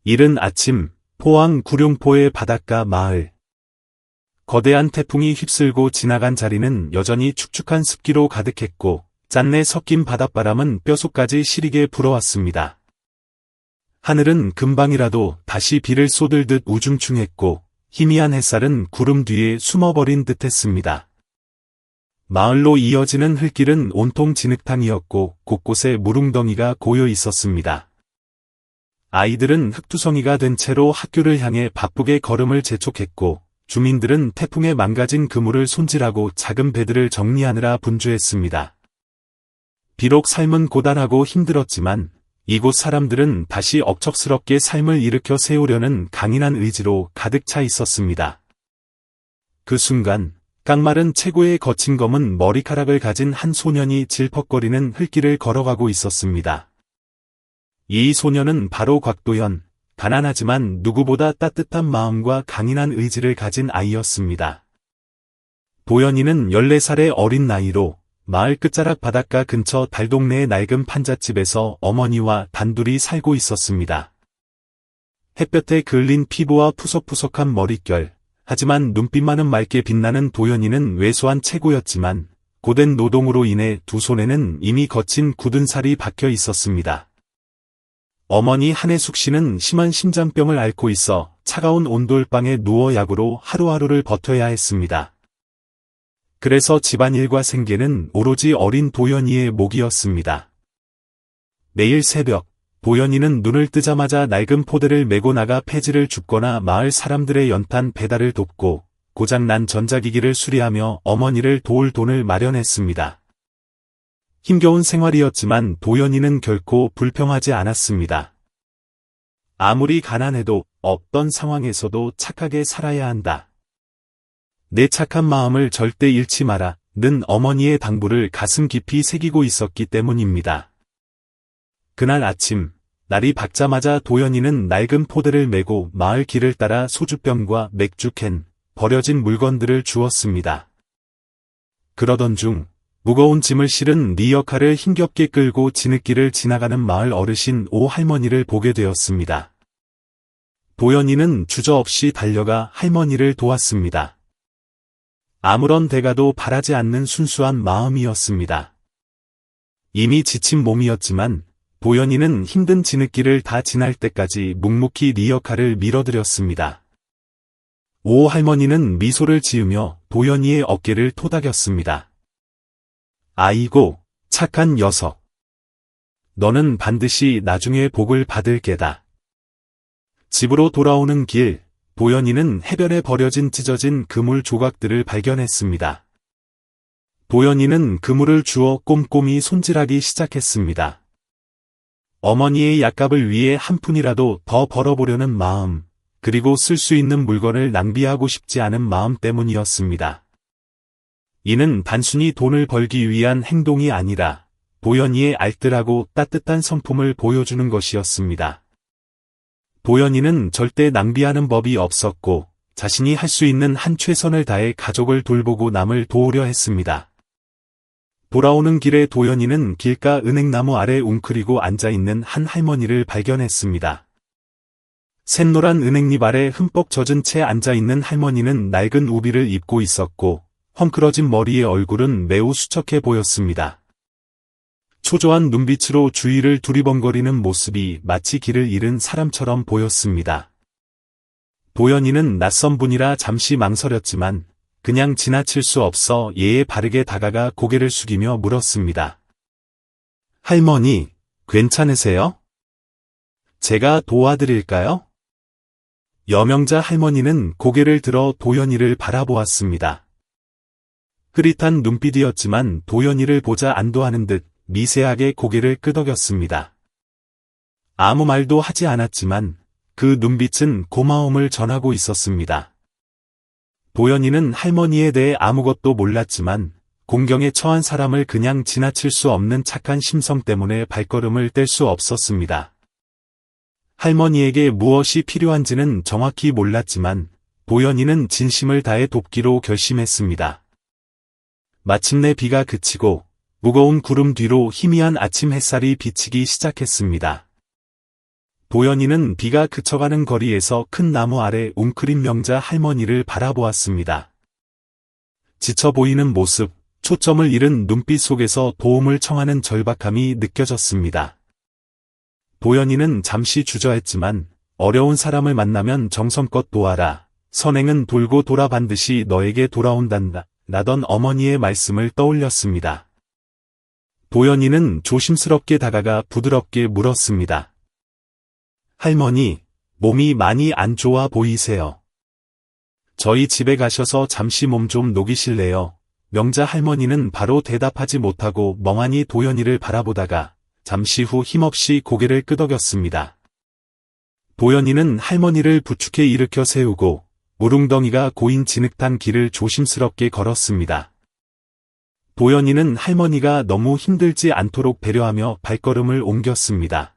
이른 아침, 포항 구룡포의 바닷가 마을. 거대한 태풍이 휩쓸고 지나간 자리는 여전히 축축한 습기로 가득했고, 짠내 섞인 바닷바람은 뼛속까지 시리게 불어왔습니다. 하늘은 금방이라도 다시 비를 쏟을듯 우중충했고, 희미한 햇살은 구름 뒤에 숨어버린 듯했습니다. 마을로 이어지는 흙길은 온통 진흙탕이었고 곳곳에 물웅덩이가 고여 있었습니다. 아이들은 흙투성이가 된 채로 학교를 향해 바쁘게 걸음을 재촉했고 주민들은 태풍에 망가진 그물을 손질하고 작은 배들을 정리하느라 분주했습니다. 비록 삶은 고단하고 힘들었지만 이곳 사람들은 다시 억척스럽게 삶을 일으켜 세우려는 강인한 의지로 가득 차 있었습니다. 그 순간 깡마른 체구의 거친 검은 머리카락을 가진 한 소년이 질퍽거리는 흙길을 걸어가고 있었습니다. 이 소년은 바로 곽도현, 가난하지만 누구보다 따뜻한 마음과 강인한 의지를 가진 아이였습니다. 도현이는 14살의 어린 나이로 마을 끝자락 바닷가 근처 달동네의 낡은 판잣집에서 어머니와 단둘이 살고 있었습니다. 햇볕에 그을린 피부와 푸석푸석한 머릿결, 하지만 눈빛만은 맑게 빛나는 도현이는 왜소한 체구였지만 고된 노동으로 인해 두 손에는 이미 거친 굳은 살이 박혀 있었습니다. 어머니 한혜숙 씨는 심한 심장병을 앓고 있어 차가운 온돌방에 누워 약으로 하루하루를 버텨야 했습니다. 그래서 집안일과 생계는 오로지 어린 도현이의 몫이었습니다. 매일 새벽, 도현이는 눈을 뜨자마자 낡은 포대를 메고 나가 폐지를 줍거나 마을 사람들의 연탄 배달을 돕고 고장난 전자기기를 수리하며 어머니를 도울 돈을 마련했습니다. 힘겨운 생활이었지만 도현이는 결코 불평하지 않았습니다. 아무리 가난해도 어떤 상황에서도 착하게 살아야 한다. 내 착한 마음을 절대 잃지 마라. 는 어머니의 당부를 가슴 깊이 새기고 있었기 때문입니다. 그날 아침, 날이 밝자마자 도현이는 낡은 포대를 메고 마을 길을 따라 소주병과 맥주캔, 버려진 물건들을 주웠습니다. 그러던 중, 무거운 짐을 실은 리어카를 힘겹게 끌고 진흙길을 지나가는 마을 어르신 오 할머니를 보게 되었습니다. 도현이는 주저없이 달려가 할머니를 도왔습니다. 아무런 대가도 바라지 않는 순수한 마음이었습니다. 이미 지친 몸이었지만 도현이는 힘든 진흙길을 다 지날 때까지 묵묵히 리어카를 밀어드렸습니다. 오 할머니는 미소를 지으며 도현이의 어깨를 토닥였습니다. 아이고, 착한 녀석. 너는 반드시 나중에 복을 받을 게다. 집으로 돌아오는 길, 도현이는 해변에 버려진 찢어진 그물 조각들을 발견했습니다. 도현이는 그물을 주워 꼼꼼히 손질하기 시작했습니다. 어머니의 약값을 위해 한 푼이라도 더 벌어보려는 마음, 그리고 쓸 수 있는 물건을 낭비하고 싶지 않은 마음 때문이었습니다. 이는 단순히 돈을 벌기 위한 행동이 아니라 도현이의 알뜰하고 따뜻한 성품을 보여주는 것이었습니다. 도현이는 절대 낭비하는 법이 없었고 자신이 할 수 있는 한 최선을 다해 가족을 돌보고 남을 도우려 했습니다. 돌아오는 길에 도현이는 길가 은행나무 아래 웅크리고 앉아있는 한 할머니를 발견했습니다. 샛노란 은행잎 아래 흠뻑 젖은 채 앉아있는 할머니는 낡은 우비를 입고 있었고 헝클어진 머리의 얼굴은 매우 수척해 보였습니다. 초조한 눈빛으로 주위를 두리번거리는 모습이 마치 길을 잃은 사람처럼 보였습니다. 도현이는 낯선 분이라 잠시 망설였지만 그냥 지나칠 수 없어 예에 바르게 다가가 고개를 숙이며 물었습니다. 할머니, 괜찮으세요? 제가 도와드릴까요? 여명자 할머니는 고개를 들어 도현이를 바라보았습니다. 흐릿한 눈빛이었지만 도현이를 보자 안도하는 듯 미세하게 고개를 끄덕였습니다. 아무 말도 하지 않았지만 그 눈빛은 고마움을 전하고 있었습니다. 도현이는 할머니에 대해 아무것도 몰랐지만 공경에 처한 사람을 그냥 지나칠 수 없는 착한 심성 때문에 발걸음을 뗄 수 없었습니다. 할머니에게 무엇이 필요한지는 정확히 몰랐지만 도현이는 진심을 다해 돕기로 결심했습니다. 마침내 비가 그치고 무거운 구름 뒤로 희미한 아침 햇살이 비치기 시작했습니다. 도연이는 비가 그쳐가는 거리에서 큰 나무 아래 웅크린 명자 할머니를 바라보았습니다. 지쳐 보이는 모습, 초점을 잃은 눈빛 속에서 도움을 청하는 절박함이 느껴졌습니다. 도연이는 잠시 주저했지만 어려운 사람을 만나면 정성껏 도와라. 선행은 돌고 돌아 반드시 너에게 돌아온단다. 라던 어머니의 말씀을 떠올렸습니다. 도연이는 조심스럽게 다가가 부드럽게 물었습니다. 할머니, 몸이 많이 안 좋아 보이세요. 저희 집에 가셔서 잠시 몸 좀 녹이실래요? 명자 할머니는 바로 대답하지 못하고 멍하니 도연이를 바라보다가 잠시 후 힘없이 고개를 끄덕였습니다. 도연이는 할머니를 부축해 일으켜 세우고 무릉덩이가 고인 진흙탕 길을 조심스럽게 걸었습니다. 도연이는 할머니가 너무 힘들지 않도록 배려하며 발걸음을 옮겼습니다.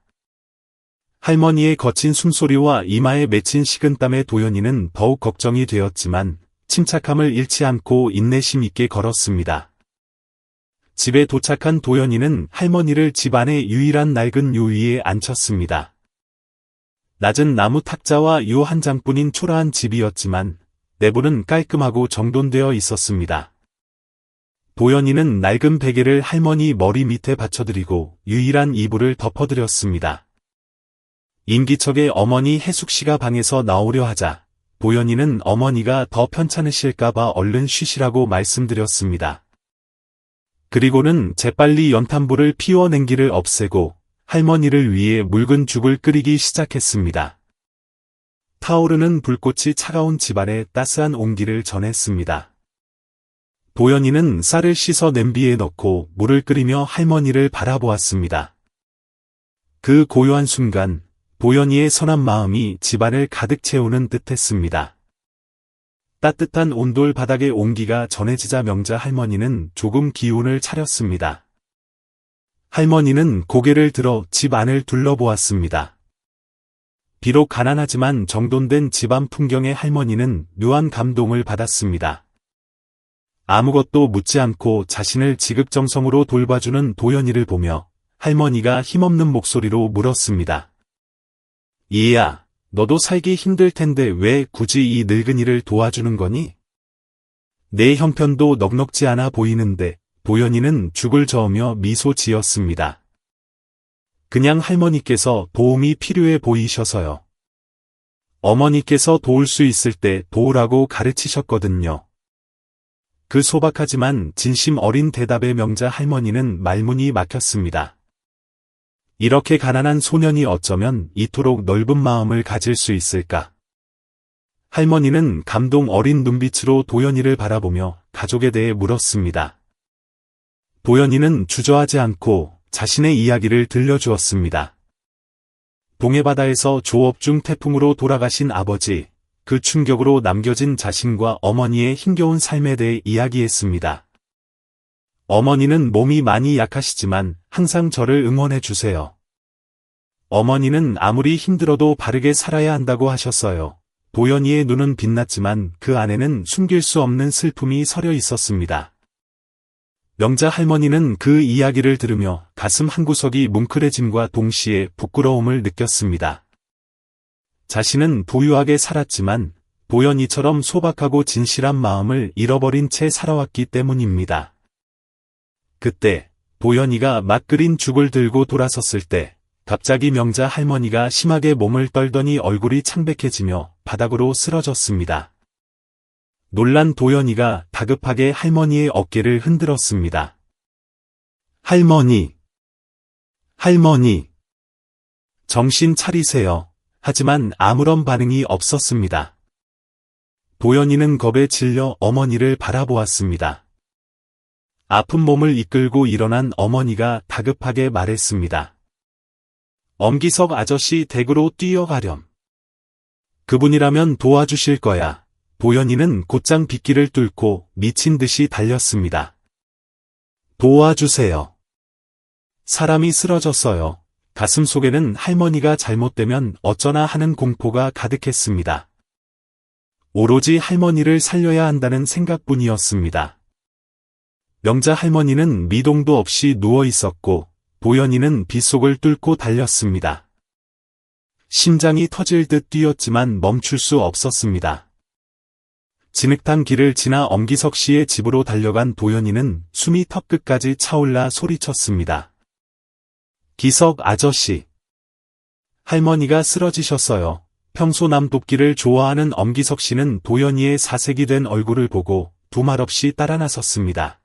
할머니의 거친 숨소리와 이마에 맺힌 식은땀에 도연이는 더욱 걱정이 되었지만 침착함을 잃지 않고 인내심 있게 걸었습니다. 집에 도착한 도연이는 할머니를 집 안의 유일한 낡은 요 위에 앉혔습니다. 낮은 나무 탁자와 요 한 장뿐인 초라한 집이었지만 내부는 깔끔하고 정돈되어 있었습니다. 도연이는 낡은 베개를 할머니 머리 밑에 받쳐드리고 유일한 이불을 덮어드렸습니다. 임기척의 어머니 해숙씨가 방에서 나오려 하자 도연이는 어머니가 더 편찮으실까봐 얼른 쉬시라고 말씀드렸습니다. 그리고는 재빨리 연탄불을 피워 냉기를 없애고 할머니를 위해 묽은 죽을 끓이기 시작했습니다. 타오르는 불꽃이 차가운 집안에 따스한 온기를 전했습니다. 도연이는 쌀을 씻어 냄비에 넣고 물을 끓이며 할머니를 바라보았습니다. 그 고요한 순간 도연이의 선한 마음이 집안을 가득 채우는 듯했습니다. 따뜻한 온돌 바닥의 온기가 전해지자 명자 할머니는 조금 기운을 차렸습니다. 할머니는 고개를 들어 집 안을 둘러보았습니다. 비록 가난하지만 정돈된 집안 풍경에 할머니는 묘한 감동을 받았습니다. 아무것도 묻지 않고 자신을 지극정성으로 돌봐주는 도연이를 보며 할머니가 힘없는 목소리로 물었습니다. 이해야, 너도 살기 힘들 텐데 왜 굳이 이 늙은이를 도와주는 거니? 내 형편도 넉넉지 않아 보이는데. 도연이는 죽을 저으며 미소 지었습니다. 그냥 할머니께서 도움이 필요해 보이셔서요. 어머니께서 도울 수 있을 때 도우라고 가르치셨거든요. 그 소박하지만 진심 어린 대답에 명자 할머니는 말문이 막혔습니다. 이렇게 가난한 소년이 어쩌면 이토록 넓은 마음을 가질 수 있을까? 할머니는 감동 어린 눈빛으로 도연이를 바라보며 가족에 대해 물었습니다. 도연이는 주저하지 않고 자신의 이야기를 들려주었습니다. 동해바다에서 조업 중 태풍으로 돌아가신 아버지, 그 충격으로 남겨진 자신과 어머니의 힘겨운 삶에 대해 이야기했습니다. 어머니는 몸이 많이 약하시지만 항상 저를 응원해 주세요. 어머니는 아무리 힘들어도 바르게 살아야 한다고 하셨어요. 도연이의 눈은 빛났지만 그 안에는 숨길 수 없는 슬픔이 서려 있었습니다. 명자 할머니는 그 이야기를 들으며 가슴 한구석이 뭉클해짐과 동시에 부끄러움을 느꼈습니다. 자신은 부유하게 살았지만 도연이처럼 소박하고 진실한 마음을 잃어버린 채 살아왔기 때문입니다. 그때 도연이가 막 끓인 죽을 들고 돌아섰을 때 갑자기 명자 할머니가 심하게 몸을 떨더니 얼굴이 창백해지며 바닥으로 쓰러졌습니다. 놀란 도연이가 다급하게 할머니의 어깨를 흔들었습니다. 할머니! 할머니! 정신 차리세요. 하지만 아무런 반응이 없었습니다. 도연이는 겁에 질려 어머니를 바라보았습니다. 아픈 몸을 이끌고 일어난 어머니가 다급하게 말했습니다. 엄기석 아저씨 댁으로 뛰어가렴. 그분이라면 도와주실 거야. 도연이는 곧장 빗길을 뚫고 미친 듯이 달렸습니다. 도와주세요. 사람이 쓰러졌어요. 가슴 속에는 할머니가 잘못되면 어쩌나 하는 공포가 가득했습니다. 오로지 할머니를 살려야 한다는 생각뿐이었습니다. 명자 할머니는 미동도 없이 누워 있었고 도연이는 빗속을 뚫고 달렸습니다. 심장이 터질 듯 뛰었지만 멈출 수 없었습니다. 진흙탕 길을 지나 엄기석 씨의 집으로 달려간 도연이는 숨이 턱끝까지 차올라 소리쳤습니다. 기석 아저씨. 할머니가 쓰러지셨어요. 평소 남 돕기를 좋아하는 엄기석 씨는 도연이의 사색이 된 얼굴을 보고 두말 없이 따라 나섰습니다.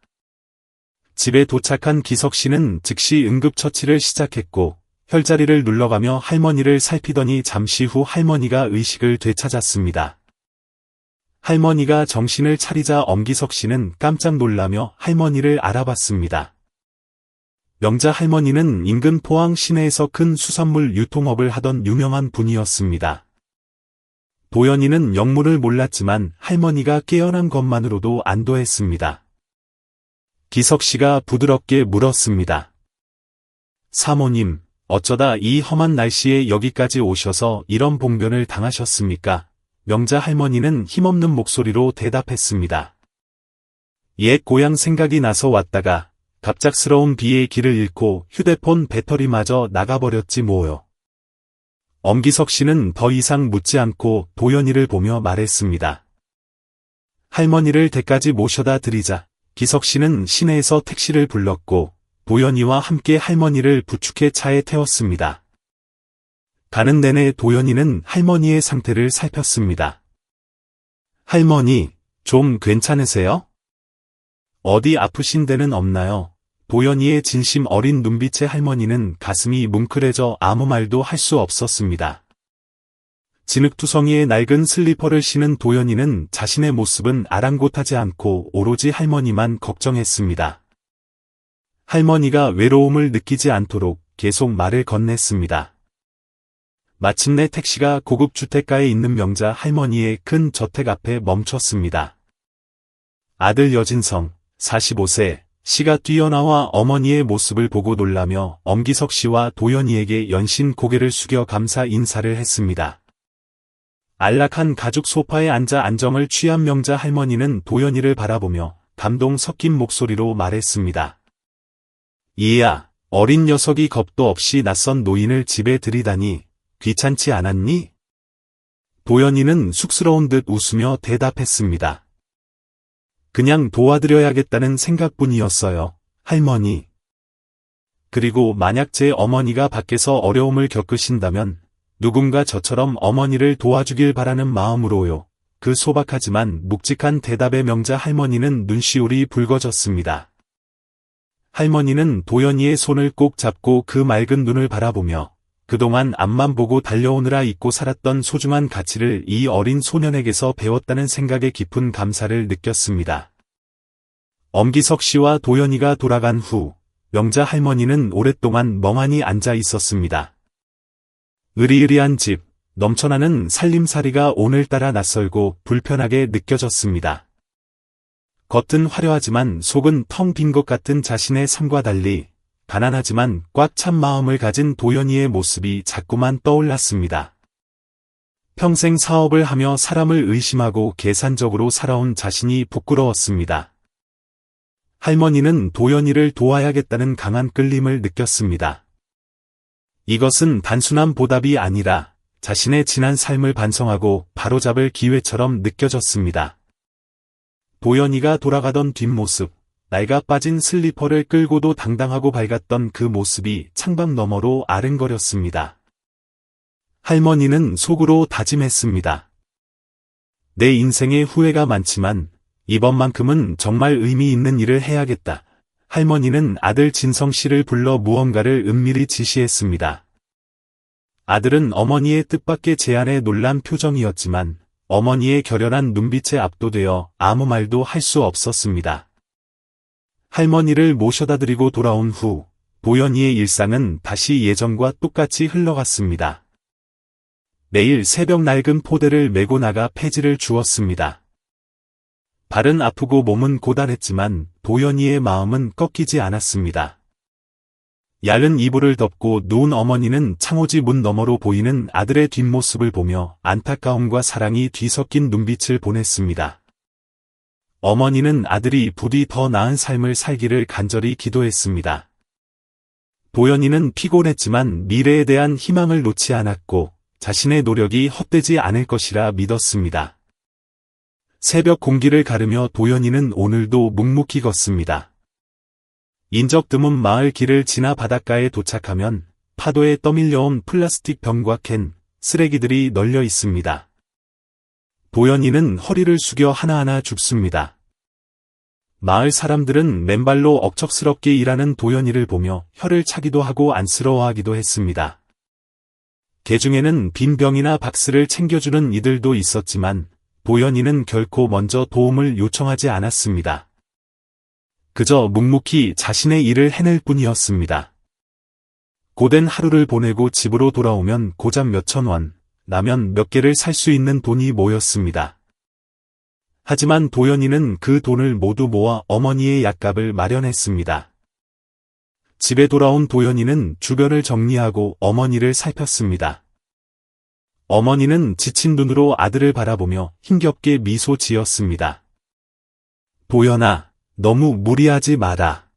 집에 도착한 기석 씨는 즉시 응급처치를 시작했고 혈자리를 눌러가며 할머니를 살피더니 잠시 후 할머니가 의식을 되찾았습니다. 할머니가 정신을 차리자 엄기석 씨는 깜짝 놀라며 할머니를 알아봤습니다. 명자 할머니는 인근 포항 시내에서 큰 수산물 유통업을 하던 유명한 분이었습니다. 도연이는 영문을 몰랐지만 할머니가 깨어난 것만으로도 안도했습니다. 기석 씨가 부드럽게 물었습니다. 사모님, 어쩌다 이 험한 날씨에 여기까지 오셔서 이런 봉변을 당하셨습니까? 명자 할머니는 힘없는 목소리로 대답했습니다. 옛 고향 생각이 나서 왔다가 갑작스러운 비에 길을 잃고 휴대폰 배터리마저 나가버렸지 뭐요. 엄기석 씨는 더 이상 묻지 않고 도연이를 보며 말했습니다. 할머니를 댁까지 모셔다 드리자. 기석 씨는 시내에서 택시를 불렀고 도연이와 함께 할머니를 부축해 차에 태웠습니다. 가는 내내 도연이는 할머니의 상태를 살폈습니다. 할머니, 좀 괜찮으세요? 어디 아프신 데는 없나요? 도연이의 진심 어린 눈빛에 할머니는 가슴이 뭉클해져 아무 말도 할 수 없었습니다. 진흙투성이에 낡은 슬리퍼를 신은 도연이는 자신의 모습은 아랑곳하지 않고 오로지 할머니만 걱정했습니다. 할머니가 외로움을 느끼지 않도록 계속 말을 건넸습니다. 마침내 택시가 고급 주택가에 있는 명자 할머니의 큰 저택 앞에 멈췄습니다. 아들 여진성, 45세, 씨가 뛰어나와 어머니의 모습을 보고 놀라며 엄기석 씨와 도연이에게 연신 고개를 숙여 감사 인사를 했습니다. 안락한 가죽 소파에 앉아 안정을 취한 명자 할머니는 도연이를 바라보며 감동 섞인 목소리로 말했습니다. 이야, 어린 녀석이 겁도 없이 낯선 노인을 집에 들이다니 귀찮지 않았니? 도연이는 쑥스러운 듯 웃으며 대답했습니다. 그냥 도와드려야겠다는 생각뿐이었어요, 할머니. 그리고 만약 제 어머니가 밖에서 어려움을 겪으신다면 누군가 저처럼 어머니를 도와주길 바라는 마음으로요. 그 소박하지만 묵직한 대답에 명자 할머니는 눈시울이 붉어졌습니다. 할머니는 도연이의 손을 꼭 잡고 그 맑은 눈을 바라보며 그동안 앞만 보고 달려오느라 잊고 살았던 소중한 가치를 이 어린 소년에게서 배웠다는 생각에 깊은 감사를 느꼈습니다. 엄기석 씨와 도연이가 돌아간 후 명자 할머니는 오랫동안 멍하니 앉아 있었습니다. 으리으리한 집, 넘쳐나는 살림살이가 오늘따라 낯설고 불편하게 느껴졌습니다. 겉은 화려하지만 속은 텅 빈 것 같은 자신의 삶과 달리 가난하지만 꽉 찬 마음을 가진 도연이의 모습이 자꾸만 떠올랐습니다. 평생 사업을 하며 사람을 의심하고 계산적으로 살아온 자신이 부끄러웠습니다. 할머니는 도연이를 도와야겠다는 강한 끌림을 느꼈습니다. 이것은 단순한 보답이 아니라 자신의 지난 삶을 반성하고 바로잡을 기회처럼 느껴졌습니다. 도연이가 돌아가던 뒷모습, 낡아 빠진 슬리퍼를 끌고도 당당하고 밝았던 그 모습이 창밖 너머로 아른거렸습니다. 할머니는 속으로 다짐했습니다. 내 인생에 후회가 많지만 이번만큼은 정말 의미 있는 일을 해야겠다. 할머니는 아들 진성 씨를 불러 무언가를 은밀히 지시했습니다. 아들은 어머니의 뜻밖의 제안에 놀란 표정이었지만 어머니의 결연한 눈빛에 압도되어 아무 말도 할 수 없었습니다. 할머니를 모셔다 드리고 돌아온 후 도연이의 일상은 다시 예전과 똑같이 흘러갔습니다. 매일 새벽 낡은 포대를 메고 나가 폐지를 주었습니다. 발은 아프고 몸은 고달했지만 도연이의 마음은 꺾이지 않았습니다. 얇은 이불을 덮고 누운 어머니는 창호지 문 너머로 보이는 아들의 뒷모습을 보며 안타까움과 사랑이 뒤섞인 눈빛을 보냈습니다. 어머니는 아들이 부디 더 나은 삶을 살기를 간절히 기도했습니다. 도연이는 피곤했지만 미래에 대한 희망을 놓지 않았고 자신의 노력이 헛되지 않을 것이라 믿었습니다. 새벽 공기를 가르며 도연이는 오늘도 묵묵히 걷습니다. 인적 드문 마을 길을 지나 바닷가에 도착하면 파도에 떠밀려온 플라스틱 병과 캔, 쓰레기들이 널려 있습니다. 도연이는 허리를 숙여 하나하나 줍습니다. 마을 사람들은 맨발로 억척스럽게 일하는 도연이를 보며 혀를 차기도 하고 안쓰러워하기도 했습니다. 개 중에는 빈 병이나 박스를 챙겨주는 이들도 있었지만 도연이는 결코 먼저 도움을 요청하지 않았습니다. 그저 묵묵히 자신의 일을 해낼 뿐이었습니다. 고된 하루를 보내고 집으로 돌아오면 고작 몇천 원, 라면 몇 개를 살 수 있는 돈이 모였습니다. 하지만 도연이는 그 돈을 모두 모아 어머니의 약값을 마련했습니다. 집에 돌아온 도연이는 주변을 정리하고 어머니를 살폈습니다. 어머니는 지친 눈으로 아들을 바라보며 힘겹게 미소 지었습니다. 도연아, 너무 무리하지 마라.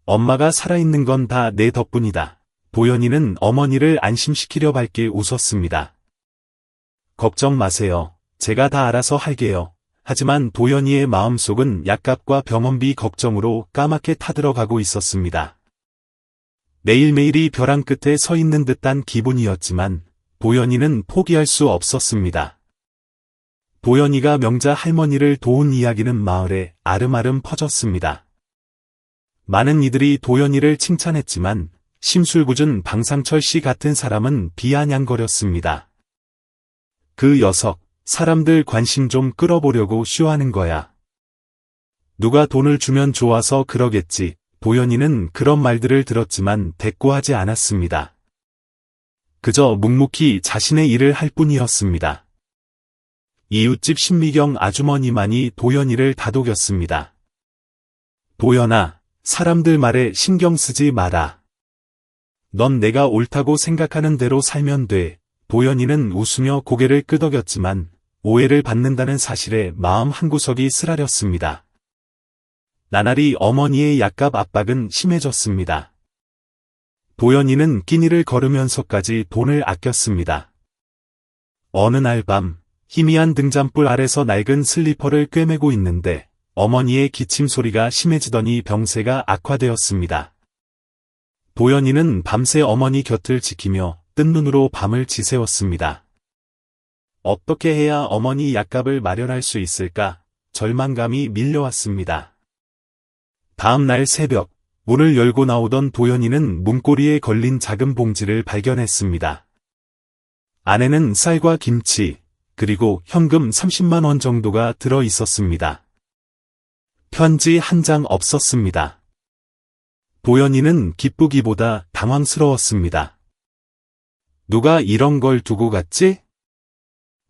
엄마가 살아있는 건 다 내 덕분이다. 도연이는 어머니를 안심시키려 밝게 웃었습니다. 걱정 마세요. 제가 다 알아서 할게요. 하지만 도연이의 마음속은 약값과 병원비 걱정으로 까맣게 타들어가고 있었습니다. 매일매일이 벼랑 끝에 서 있는 듯한 기분이었지만 도연이는 포기할 수 없었습니다. 도연이가 명자 할머니를 도운 이야기는 마을에 아름아름 퍼졌습니다. 많은 이들이 도연이를 칭찬했지만 심술궂은 방상철 씨 같은 사람은 비아냥거렸습니다. 그 녀석, 사람들 관심 좀 끌어보려고 쇼하는 거야. 누가 돈을 주면 좋아서 그러겠지. 도연이는 그런 말들을 들었지만 대꾸하지 않았습니다. 그저 묵묵히 자신의 일을 할 뿐이었습니다. 이웃집 신미경 아주머니만이 도연이를 다독였습니다. 도연아, 사람들 말에 신경 쓰지 마라. 넌 내가 옳다고 생각하는 대로 살면 돼. 도연이는 웃으며 고개를 끄덕였지만 오해를 받는다는 사실에 마음 한구석이 쓰라렸습니다. 나날이 어머니의 약값 압박은 심해졌습니다. 도연이는 끼니를 걸으면서까지 돈을 아꼈습니다. 어느 날 밤, 희미한 등잔불 아래서 낡은 슬리퍼를 꿰매고 있는데 어머니의 기침 소리가 심해지더니 병세가 악화되었습니다. 도연이는 밤새 어머니 곁을 지키며 뜬 눈으로 밤을 지새웠습니다. 어떻게 해야 어머니 약값을 마련할 수 있을까? 절망감이 밀려왔습니다. 다음 날 새벽, 문을 열고 나오던 도연이는 문고리에 걸린 작은 봉지를 발견했습니다. 안에는 쌀과 김치, 그리고 현금 30만 원 정도가 들어 있었습니다. 편지 한 장 없었습니다. 도연이는 기쁘기보다 당황스러웠습니다. 누가 이런 걸 두고 갔지?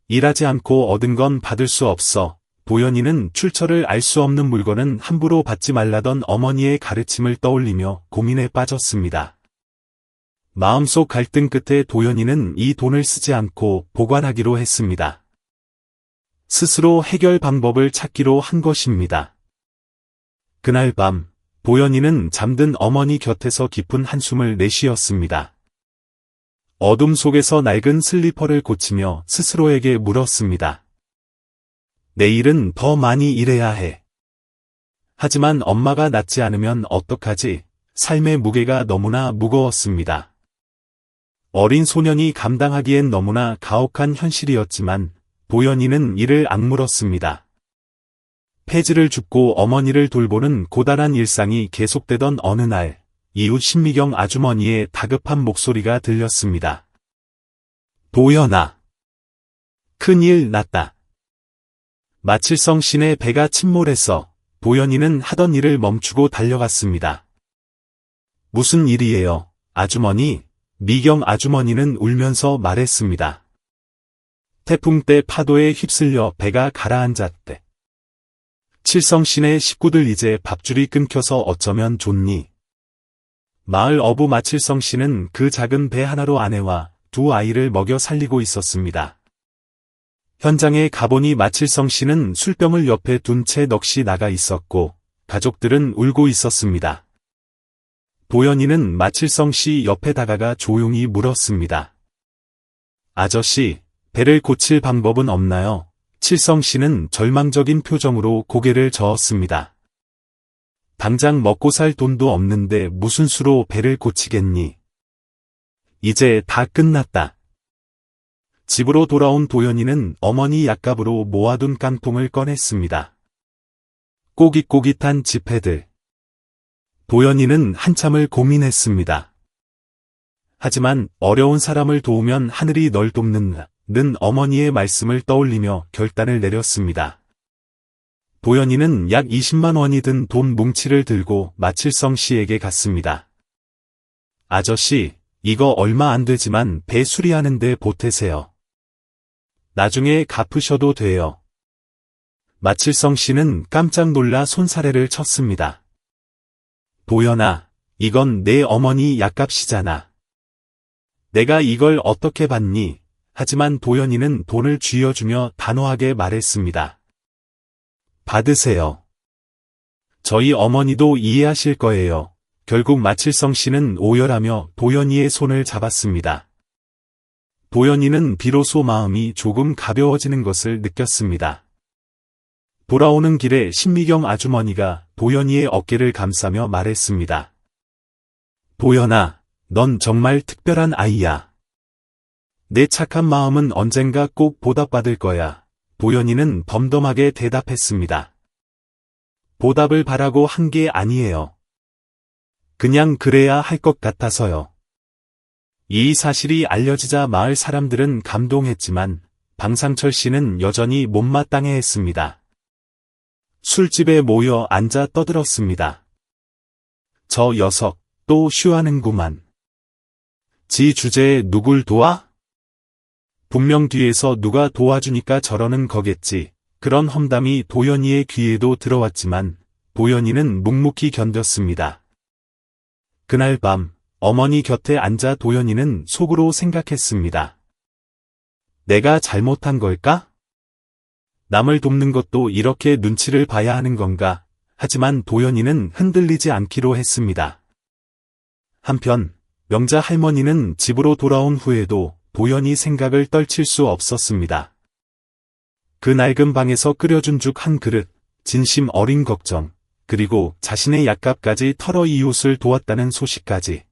일하지 않고 얻은 건 받을 수 없어. 도연이는 출처를 알 수 없는 물건은 함부로 받지 말라던 어머니의 가르침을 떠올리며 고민에 빠졌습니다. 마음속 갈등 끝에 도연이는 이 돈을 쓰지 않고 보관하기로 했습니다. 스스로 해결 방법을 찾기로 한 것입니다. 그날 밤, 도연이는 잠든 어머니 곁에서 깊은 한숨을 내쉬었습니다. 어둠 속에서 낡은 슬리퍼를 고치며 스스로에게 물었습니다. 내일은 더 많이 일해야 해. 하지만 엄마가 낫지 않으면 어떡하지? 삶의 무게가 너무나 무거웠습니다. 어린 소년이 감당하기엔 너무나 가혹한 현실이었지만 도연이는 이를 악물었습니다. 폐지를 줍고 어머니를 돌보는 고단한 일상이 계속되던 어느 날, 이웃 신미경 아주머니의 다급한 목소리가 들렸습니다. 도연아, 큰일 났다. 마칠성 씨네 배가 침몰했어. 도연이는 하던 일을 멈추고 달려갔습니다. 무슨 일이에요, 아주머니? 미경 아주머니는 울면서 말했습니다. 태풍 때 파도에 휩쓸려 배가 가라앉았대. 칠성 씨네 식구들 이제 밥줄이 끊겨서 어쩌면 좋니? 마을 어부 마칠성 씨는 그 작은 배 하나로 아내와 두 아이를 먹여 살리고 있었습니다. 현장에 가보니 마칠성 씨는 술병을 옆에 둔 채 넋이 나가 있었고 가족들은 울고 있었습니다. 도연이는 마칠성 씨 옆에 다가가 조용히 물었습니다. 아저씨, 배를 고칠 방법은 없나요? 칠성 씨는 절망적인 표정으로 고개를 저었습니다. 당장 먹고 살 돈도 없는데 무슨 수로 배를 고치겠니? 이제 다 끝났다. 집으로 돌아온 도연이는 어머니 약값으로 모아둔 깡통을 꺼냈습니다. 꼬깃꼬깃한 지폐들. 도연이는 한참을 고민했습니다. 하지만 어려운 사람을 도우면 하늘이 널 돕는 어머니의 말씀을 떠올리며 결단을 내렸습니다. 도연이는 약 20만 원이 든 돈 뭉치를 들고 마칠성 씨에게 갔습니다. 아저씨, 이거 얼마 안 되지만 배 수리하는데 보태세요. 나중에 갚으셔도 돼요. 마칠성 씨는 깜짝 놀라 손사래를 쳤습니다. 도연아, 이건 내 어머니 약값이잖아. 내가 이걸 어떻게 받니? 하지만 도연이는 돈을 쥐어주며 단호하게 말했습니다. 받으세요. 저희 어머니도 이해하실 거예요. 결국 마칠성 씨는 오열하며 도연이의 손을 잡았습니다. 도연이는 비로소 마음이 조금 가벼워지는 것을 느꼈습니다. 돌아오는 길에 신미경 아주머니가 도연이의 어깨를 감싸며 말했습니다. 도연아, 넌 정말 특별한 아이야. 내 착한 마음은 언젠가 꼭 보답받을 거야. 도연이는 덤덤하게 대답했습니다. 보답을 바라고 한 게 아니에요. 그냥 그래야 할 것 같아서요. 이 사실이 알려지자 마을 사람들은 감동했지만 방상철 씨는 여전히 못마땅해했습니다. 술집에 모여 앉아 떠들었습니다. 저 녀석 또 쉬하는구만. 지 주제에 누굴 도와? 분명 뒤에서 누가 도와주니까 저러는 거겠지. 그런 험담이 도연이의 귀에도 들어왔지만 도연이는 묵묵히 견뎠습니다. 그날 밤 어머니 곁에 앉아 도연이는 속으로 생각했습니다. 내가 잘못한 걸까? 남을 돕는 것도 이렇게 눈치를 봐야 하는 건가? 하지만 도연이는 흔들리지 않기로 했습니다. 한편 명자 할머니는 집으로 돌아온 후에도 도연이 생각을 떨칠 수 없었습니다. 그 낡은 방에서 끓여준 죽 한 그릇, 진심 어린 걱정, 그리고 자신의 약값까지 털어 이웃을 도왔다는 소식까지.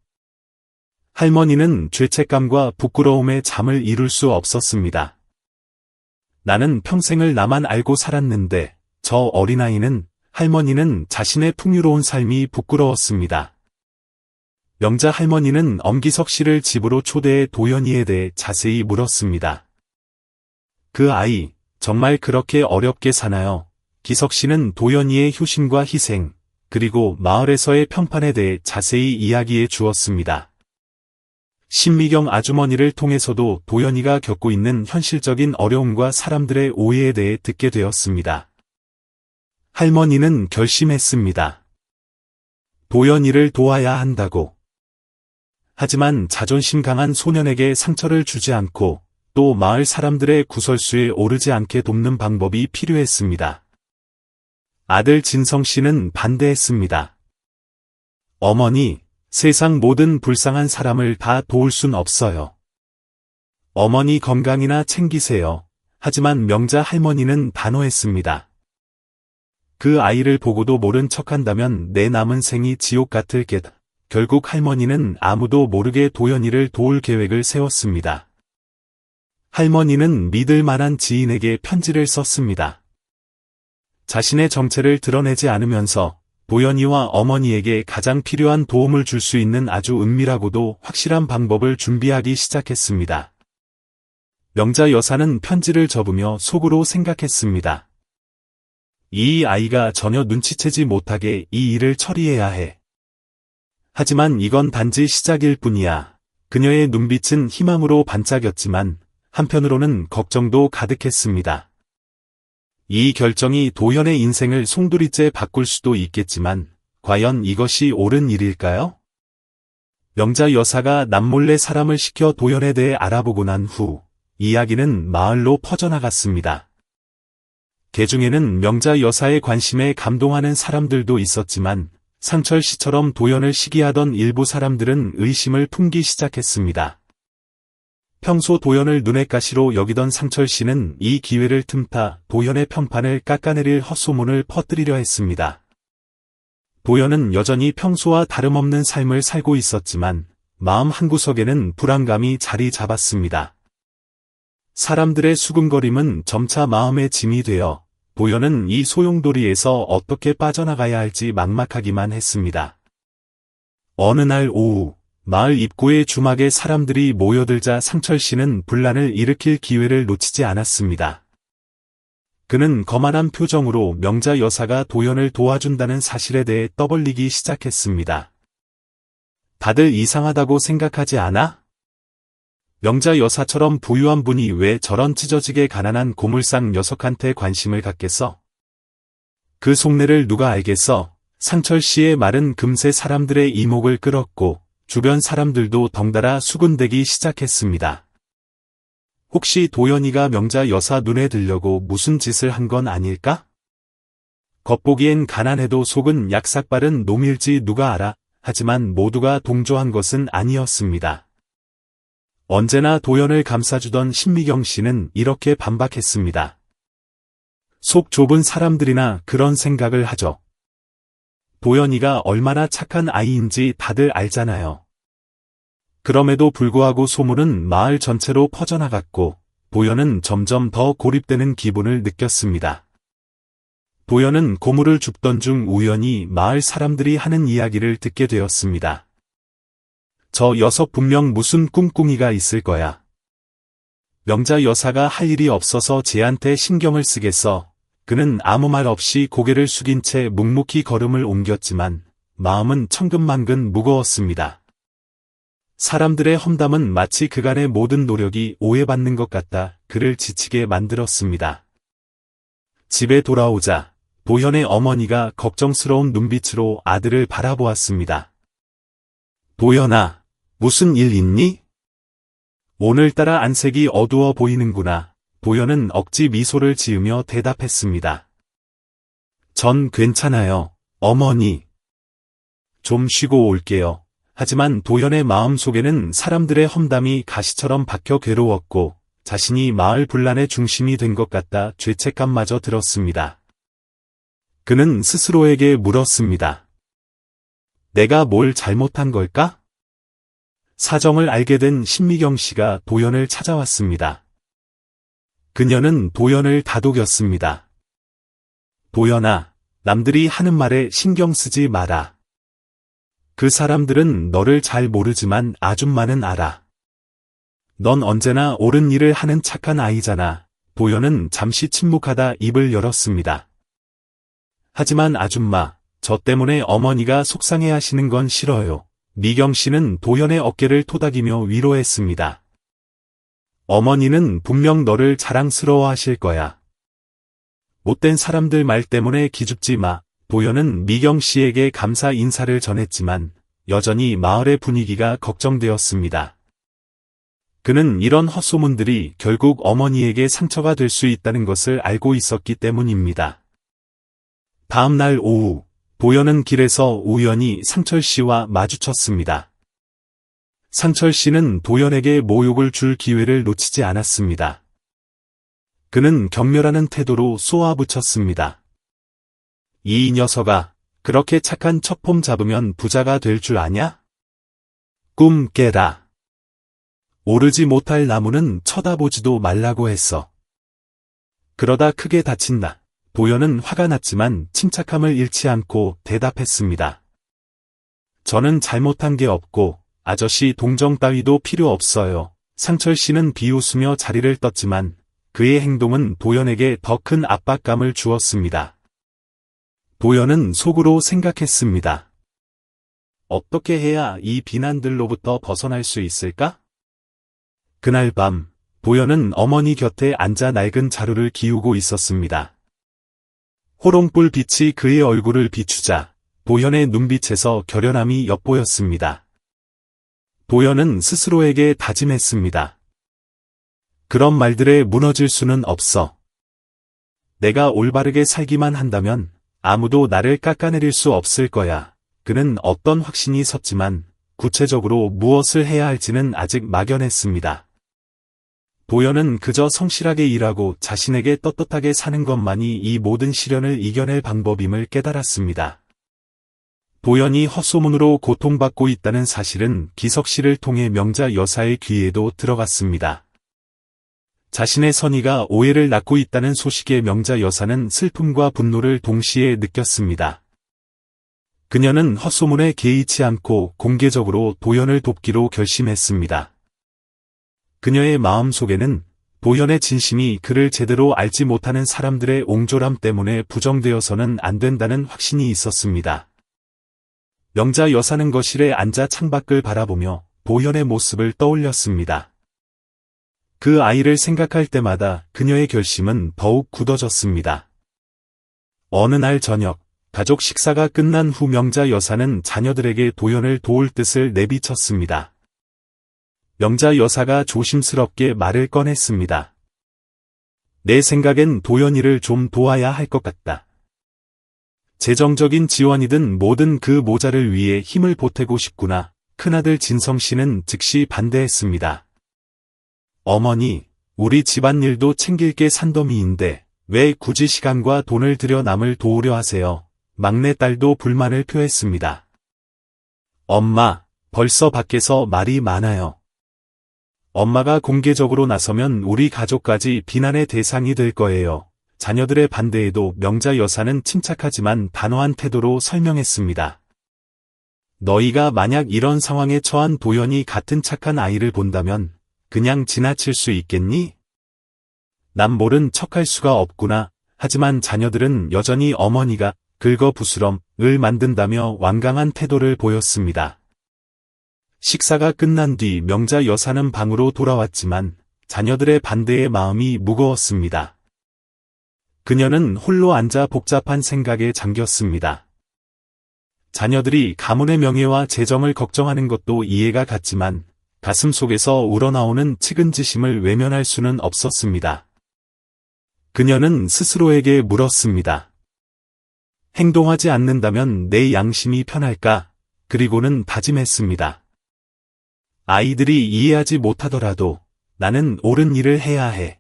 할머니는 죄책감과 부끄러움에 잠을 이룰 수 없었습니다. 나는 평생을 나만 알고 살았는데 저 어린아이는, 할머니는 자신의 풍요로운 삶이 부끄러웠습니다. 명자 할머니는 엄기석 씨를 집으로 초대해 도연이에 대해 자세히 물었습니다. 그 아이, 정말 그렇게 어렵게 사나요? 기석 씨는 도연이의 효심과 희생, 그리고 마을에서의 평판에 대해 자세히 이야기해 주었습니다. 신미경 아주머니를 통해서도 도연이가 겪고 있는 현실적인 어려움과 사람들의 오해에 대해 듣게 되었습니다. 할머니는 결심했습니다. 도연이를 도와야 한다고. 하지만 자존심 강한 소년에게 상처를 주지 않고 또 마을 사람들의 구설수에 오르지 않게 돕는 방법이 필요했습니다. 아들 진성 씨는 반대했습니다. 어머니, 세상 모든 불쌍한 사람을 다 도울 순 없어요. 어머니 건강이나 챙기세요. 하지만 명자 할머니는 단호했습니다. 그 아이를 보고도 모른 척한다면 내 남은 생이 지옥 같을 게다. 결국 할머니는 아무도 모르게 도연이를 도울 계획을 세웠습니다. 할머니는 믿을 만한 지인에게 편지를 썼습니다. 자신의 정체를 드러내지 않으면서 도연이와 어머니에게 가장 필요한 도움을 줄 수 있는 아주 은밀하고도 확실한 방법을 준비하기 시작했습니다. 명자 여사는 편지를 접으며 속으로 생각했습니다. 이 아이가 전혀 눈치채지 못하게 이 일을 처리해야 해. 하지만 이건 단지 시작일 뿐이야. 그녀의 눈빛은 희망으로 반짝였지만 한편으로는 걱정도 가득했습니다. 이 결정이 도연의 인생을 송두리째 바꿀 수도 있겠지만 과연 이것이 옳은 일일까요? 명자 여사가 남몰래 사람을 시켜 도연에 대해 알아보고 난 후 이야기는 마을로 퍼져나갔습니다. 개중에는 명자 여사의 관심에 감동하는 사람들도 있었지만 상철 씨처럼 도연을 시기하던 일부 사람들은 의심을 품기 시작했습니다. 평소 도연을 눈의 가시로 여기던 상철 씨는 이 기회를 틈타 도연의 평판을 깎아내릴 헛소문을 퍼뜨리려 했습니다. 도연은 여전히 평소와 다름없는 삶을 살고 있었지만 마음 한구석에는 불안감이 자리 잡았습니다. 사람들의 수군거림은 점차 마음의 짐이 되어 도연은 이 소용돌이에서 어떻게 빠져나가야 할지 막막하기만 했습니다. 어느 날 오후 마을 입구의 주막에 사람들이 모여들자 상철 씨는 분란을 일으킬 기회를 놓치지 않았습니다. 그는 거만한 표정으로 명자 여사가 도연을 도와준다는 사실에 대해 떠벌리기 시작했습니다. 다들 이상하다고 생각하지 않아? 명자 여사처럼 부유한 분이 왜 저런 찢어지게 가난한 고물상 녀석한테 관심을 갖겠어? 그 속내를 누가 알겠어? 상철 씨의 말은 금세 사람들의 이목을 끌었고 주변 사람들도 덩달아 수군대기 시작했습니다. 혹시 도연이가 명자 여사 눈에 들려고 무슨 짓을 한 건 아닐까? 겉보기엔 가난해도 속은 약삭빠른 놈일지 누가 알아? 하지만 모두가 동조한 것은 아니었습니다. 언제나 도연을 감싸주던 신미경 씨는 이렇게 반박했습니다. 속 좁은 사람들이나 그런 생각을 하죠. 도연이가 얼마나 착한 아이인지 다들 알잖아요. 그럼에도 불구하고 소문은 마을 전체로 퍼져나갔고 도연은 점점 더 고립되는 기분을 느꼈습니다. 도연은 고물을 줍던 중 우연히 마을 사람들이 하는 이야기를 듣게 되었습니다. 저 녀석 분명 무슨 꿍꿍이가 있을 거야. 명자 여사가 할 일이 없어서 쟤한테 신경을 쓰겠어. 그는 아무 말 없이 고개를 숙인 채 묵묵히 걸음을 옮겼지만 마음은 천근만근 무거웠습니다. 사람들의 험담은 마치 그간의 모든 노력이 오해받는 것 같다 그를 지치게 만들었습니다. 집에 돌아오자 도연의 어머니가 걱정스러운 눈빛으로 아들을 바라보았습니다. 도연아, 무슨 일 있니? 오늘따라 안색이 어두워 보이는구나. 도연은 억지 미소를 지으며 대답했습니다. 전 괜찮아요, 어머니. 좀 쉬고 올게요. 하지만 도연의 마음속에는 사람들의 험담이 가시처럼 박혀 괴로웠고 자신이 마을 분란의 중심이 된 것 같다 죄책감마저 들었습니다. 그는 스스로에게 물었습니다. 내가 뭘 잘못한 걸까? 사정을 알게 된 신미경 씨가 도연을 찾아왔습니다. 그녀는 도연을 다독였습니다. 도연아, 남들이 하는 말에 신경 쓰지 마라. 그 사람들은 너를 잘 모르지만 아줌마는 알아. 넌 언제나 옳은 일을 하는 착한 아이잖아. 도연은 잠시 침묵하다 입을 열었습니다. 하지만 아줌마, 저 때문에 어머니가 속상해하시는 건 싫어요. 미경 씨는 도연의 어깨를 토닥이며 위로했습니다. 어머니는 분명 너를 자랑스러워하실 거야. 못된 사람들 말 때문에 기죽지 마. 도연은 미경 씨에게 감사 인사를 전했지만 여전히 마을의 분위기가 걱정되었습니다. 그는 이런 헛소문들이 결국 어머니에게 상처가 될 수 있다는 것을 알고 있었기 때문입니다. 다음 날 오후, 도연은 길에서 우연히 상철 씨와 마주쳤습니다. 상철 씨는 도연에게 모욕을 줄 기회를 놓치지 않았습니다. 그는 경멸하는 태도로 쏘아붙였습니다. 이 녀석아, 그렇게 착한 첩폼 잡으면 부자가 될 줄 아냐? 꿈 깨라. 오르지 못할 나무는 쳐다보지도 말라고 했어. 그러다 크게 다친다. 도연은 화가 났지만 침착함을 잃지 않고 대답했습니다. 저는 잘못한 게 없고 아저씨 동정 따위도 필요 없어요. 상철 씨는 비웃으며 자리를 떴지만 그의 행동은 도연에게 더 큰 압박감을 주었습니다. 도연은 속으로 생각했습니다. 어떻게 해야 이 비난들로부터 벗어날 수 있을까? 그날 밤, 도연은 어머니 곁에 앉아 낡은 자루를 기우고 있었습니다. 호롱불 빛이 그의 얼굴을 비추자 도연의 눈빛에서 결연함이 엿보였습니다. 도연은 스스로에게 다짐했습니다. 그런 말들에 무너질 수는 없어. 내가 올바르게 살기만 한다면 아무도 나를 깎아내릴 수 없을 거야. 그는 어떤 확신이 섰지만 구체적으로 무엇을 해야 할지는 아직 막연했습니다. 도연은 그저 성실하게 일하고 자신에게 떳떳하게 사는 것만이 이 모든 시련을 이겨낼 방법임을 깨달았습니다. 도연이 헛소문으로 고통받고 있다는 사실은 기석 씨를 통해 명자 여사의 귀에도 들어갔습니다. 자신의 선의가 오해를 낳고 있다는 소식에 명자 여사는 슬픔과 분노를 동시에 느꼈습니다. 그녀는 헛소문에 개의치 않고 공개적으로 도연을 돕기로 결심했습니다. 그녀의 마음속에는 도연의 진심이 그를 제대로 알지 못하는 사람들의 옹졸함 때문에 부정되어서는 안 된다는 확신이 있었습니다. 명자 여사는 거실에 앉아 창밖을 바라보며 도연의 모습을 떠올렸습니다. 그 아이를 생각할 때마다 그녀의 결심은 더욱 굳어졌습니다. 어느 날 저녁, 가족 식사가 끝난 후 명자 여사는 자녀들에게 도연을 도울 뜻을 내비쳤습니다. 명자 여사가 조심스럽게 말을 꺼냈습니다. 내 생각엔 도연이를 좀 도와야 할 것 같다. 재정적인 지원이든 뭐든 그 모자를 위해 힘을 보태고 싶구나. 큰아들 진성 씨는 즉시 반대했습니다. 어머니, 우리 집안일도 챙길 게 산더미인데 왜 굳이 시간과 돈을 들여 남을 도우려 하세요? 막내딸도 불만을 표했습니다. 엄마, 벌써 밖에서 말이 많아요. 엄마가 공개적으로 나서면 우리 가족까지 비난의 대상이 될 거예요. 자녀들의 반대에도 명자 여사는 침착하지만 단호한 태도로 설명했습니다. 너희가 만약 이런 상황에 처한 도연이 같은 착한 아이를 본다면 그냥 지나칠 수 있겠니? 남 모른 척할 수가 없구나. 하지만 자녀들은 여전히 어머니가 긁어부스럼을 만든다며 완강한 태도를 보였습니다. 식사가 끝난 뒤 명자 여사는 방으로 돌아왔지만 자녀들의 반대의 마음이 무거웠습니다. 그녀는 홀로 앉아 복잡한 생각에 잠겼습니다. 자녀들이 가문의 명예와 재정을 걱정하는 것도 이해가 갔지만 가슴속에서 우러나오는 측은지심을 외면할 수는 없었습니다. 그녀는 스스로에게 물었습니다. 행동하지 않는다면 내 양심이 편할까? 그리고는 다짐했습니다. 아이들이 이해하지 못하더라도 나는 옳은 일을 해야 해.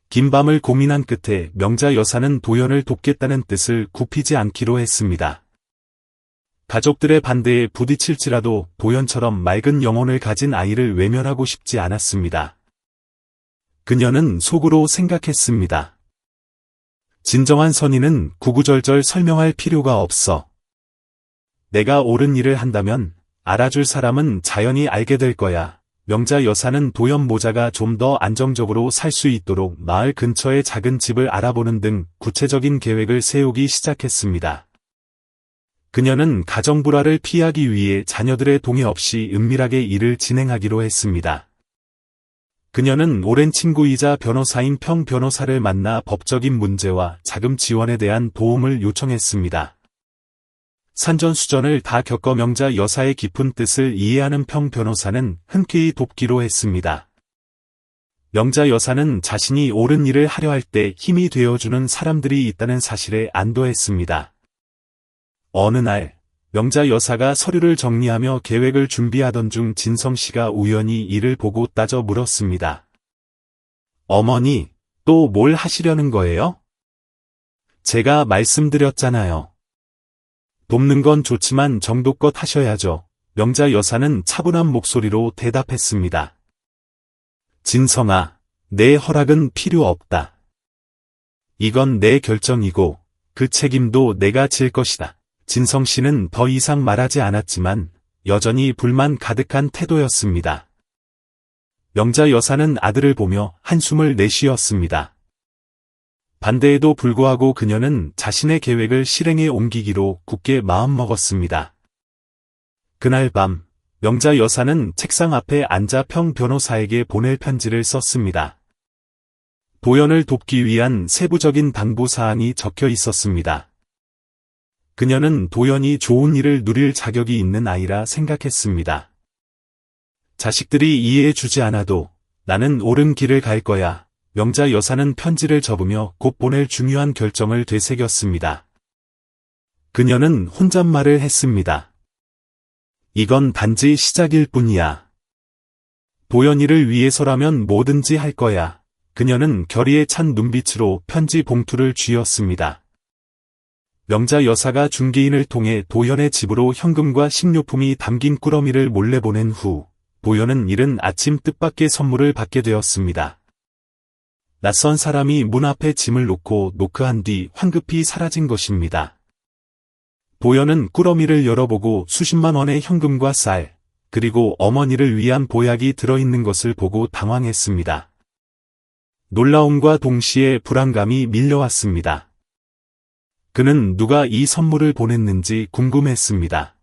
긴 밤을 고민한 끝에 명자 여사는 도연을 돕겠다는 뜻을 굽히지 않기로 했습니다. 가족들의 반대에 부딪힐지라도 도연처럼 맑은 영혼을 가진 아이를 외면하고 싶지 않았습니다. 그녀는 속으로 생각했습니다. 진정한 선의는 구구절절 설명할 필요가 없어. 내가 옳은 일을 한다면 알아줄 사람은 자연히 알게 될 거야. 명자 여사는 도연 모자가 좀 더 안정적으로 살 수 있도록 마을 근처의 작은 집을 알아보는 등 구체적인 계획을 세우기 시작했습니다. 그녀는 가정불화를 피하기 위해 자녀들의 동의 없이 은밀하게 일을 진행하기로 했습니다. 그녀는 오랜 친구이자 변호사인 평 변호사를 만나 법적인 문제와 자금 지원에 대한 도움을 요청했습니다. 산전수전을 다 겪어 명자 여사의 깊은 뜻을 이해하는 평 변호사는 흔쾌히 돕기로 했습니다. 명자 여사는 자신이 옳은 일을 하려 할 때 힘이 되어주는 사람들이 있다는 사실에 안도했습니다. 어느 날, 명자 여사가 서류를 정리하며 계획을 준비하던 중 진성 씨가 우연히 이를 보고 따져 물었습니다. 어머니, 또 뭘 하시려는 거예요? 제가 말씀드렸잖아요. 돕는 건 좋지만 정도껏 하셔야죠. 명자 여사는 차분한 목소리로 대답했습니다. 진성아, 내 허락은 필요 없다. 이건 내 결정이고 그 책임도 내가 질 것이다. 진성 씨는 더 이상 말하지 않았지만 여전히 불만 가득한 태도였습니다. 명자 여사는 아들을 보며 한숨을 내쉬었습니다. 반대에도 불구하고 그녀는 자신의 계획을 실행에 옮기기로 굳게 마음먹었습니다. 그날 밤, 명자 여사는 책상 앞에 앉아 평 변호사에게 보낼 편지를 썼습니다. 도연을 돕기 위한 세부적인 당부사항이 적혀 있었습니다. 그녀는 도연이 좋은 일을 누릴 자격이 있는 아이라 생각했습니다. 자식들이 이해해주지 않아도 나는 옳은 길을 갈 거야. 명자 여사는 편지를 접으며 곧 보낼 중요한 결정을 되새겼습니다. 그녀는 혼잣말을 했습니다. 이건 단지 시작일 뿐이야. 도연이를 위해서라면 뭐든지 할 거야. 그녀는 결의에 찬 눈빛으로 편지 봉투를 쥐었습니다. 명자 여사가 중개인을 통해 도연의 집으로 현금과 식료품이 담긴 꾸러미를 몰래 보낸 후 도연은 이른 아침 뜻밖의 선물을 받게 되었습니다. 낯선 사람이 문 앞에 짐을 놓고 노크한 뒤 황급히 사라진 것입니다. 도연은 꾸러미를 열어보고 수십만 원의 현금과 쌀, 그리고 어머니를 위한 보약이 들어있는 것을 보고 당황했습니다. 놀라움과 동시에 불안감이 밀려왔습니다. 그는 누가 이 선물을 보냈는지 궁금했습니다.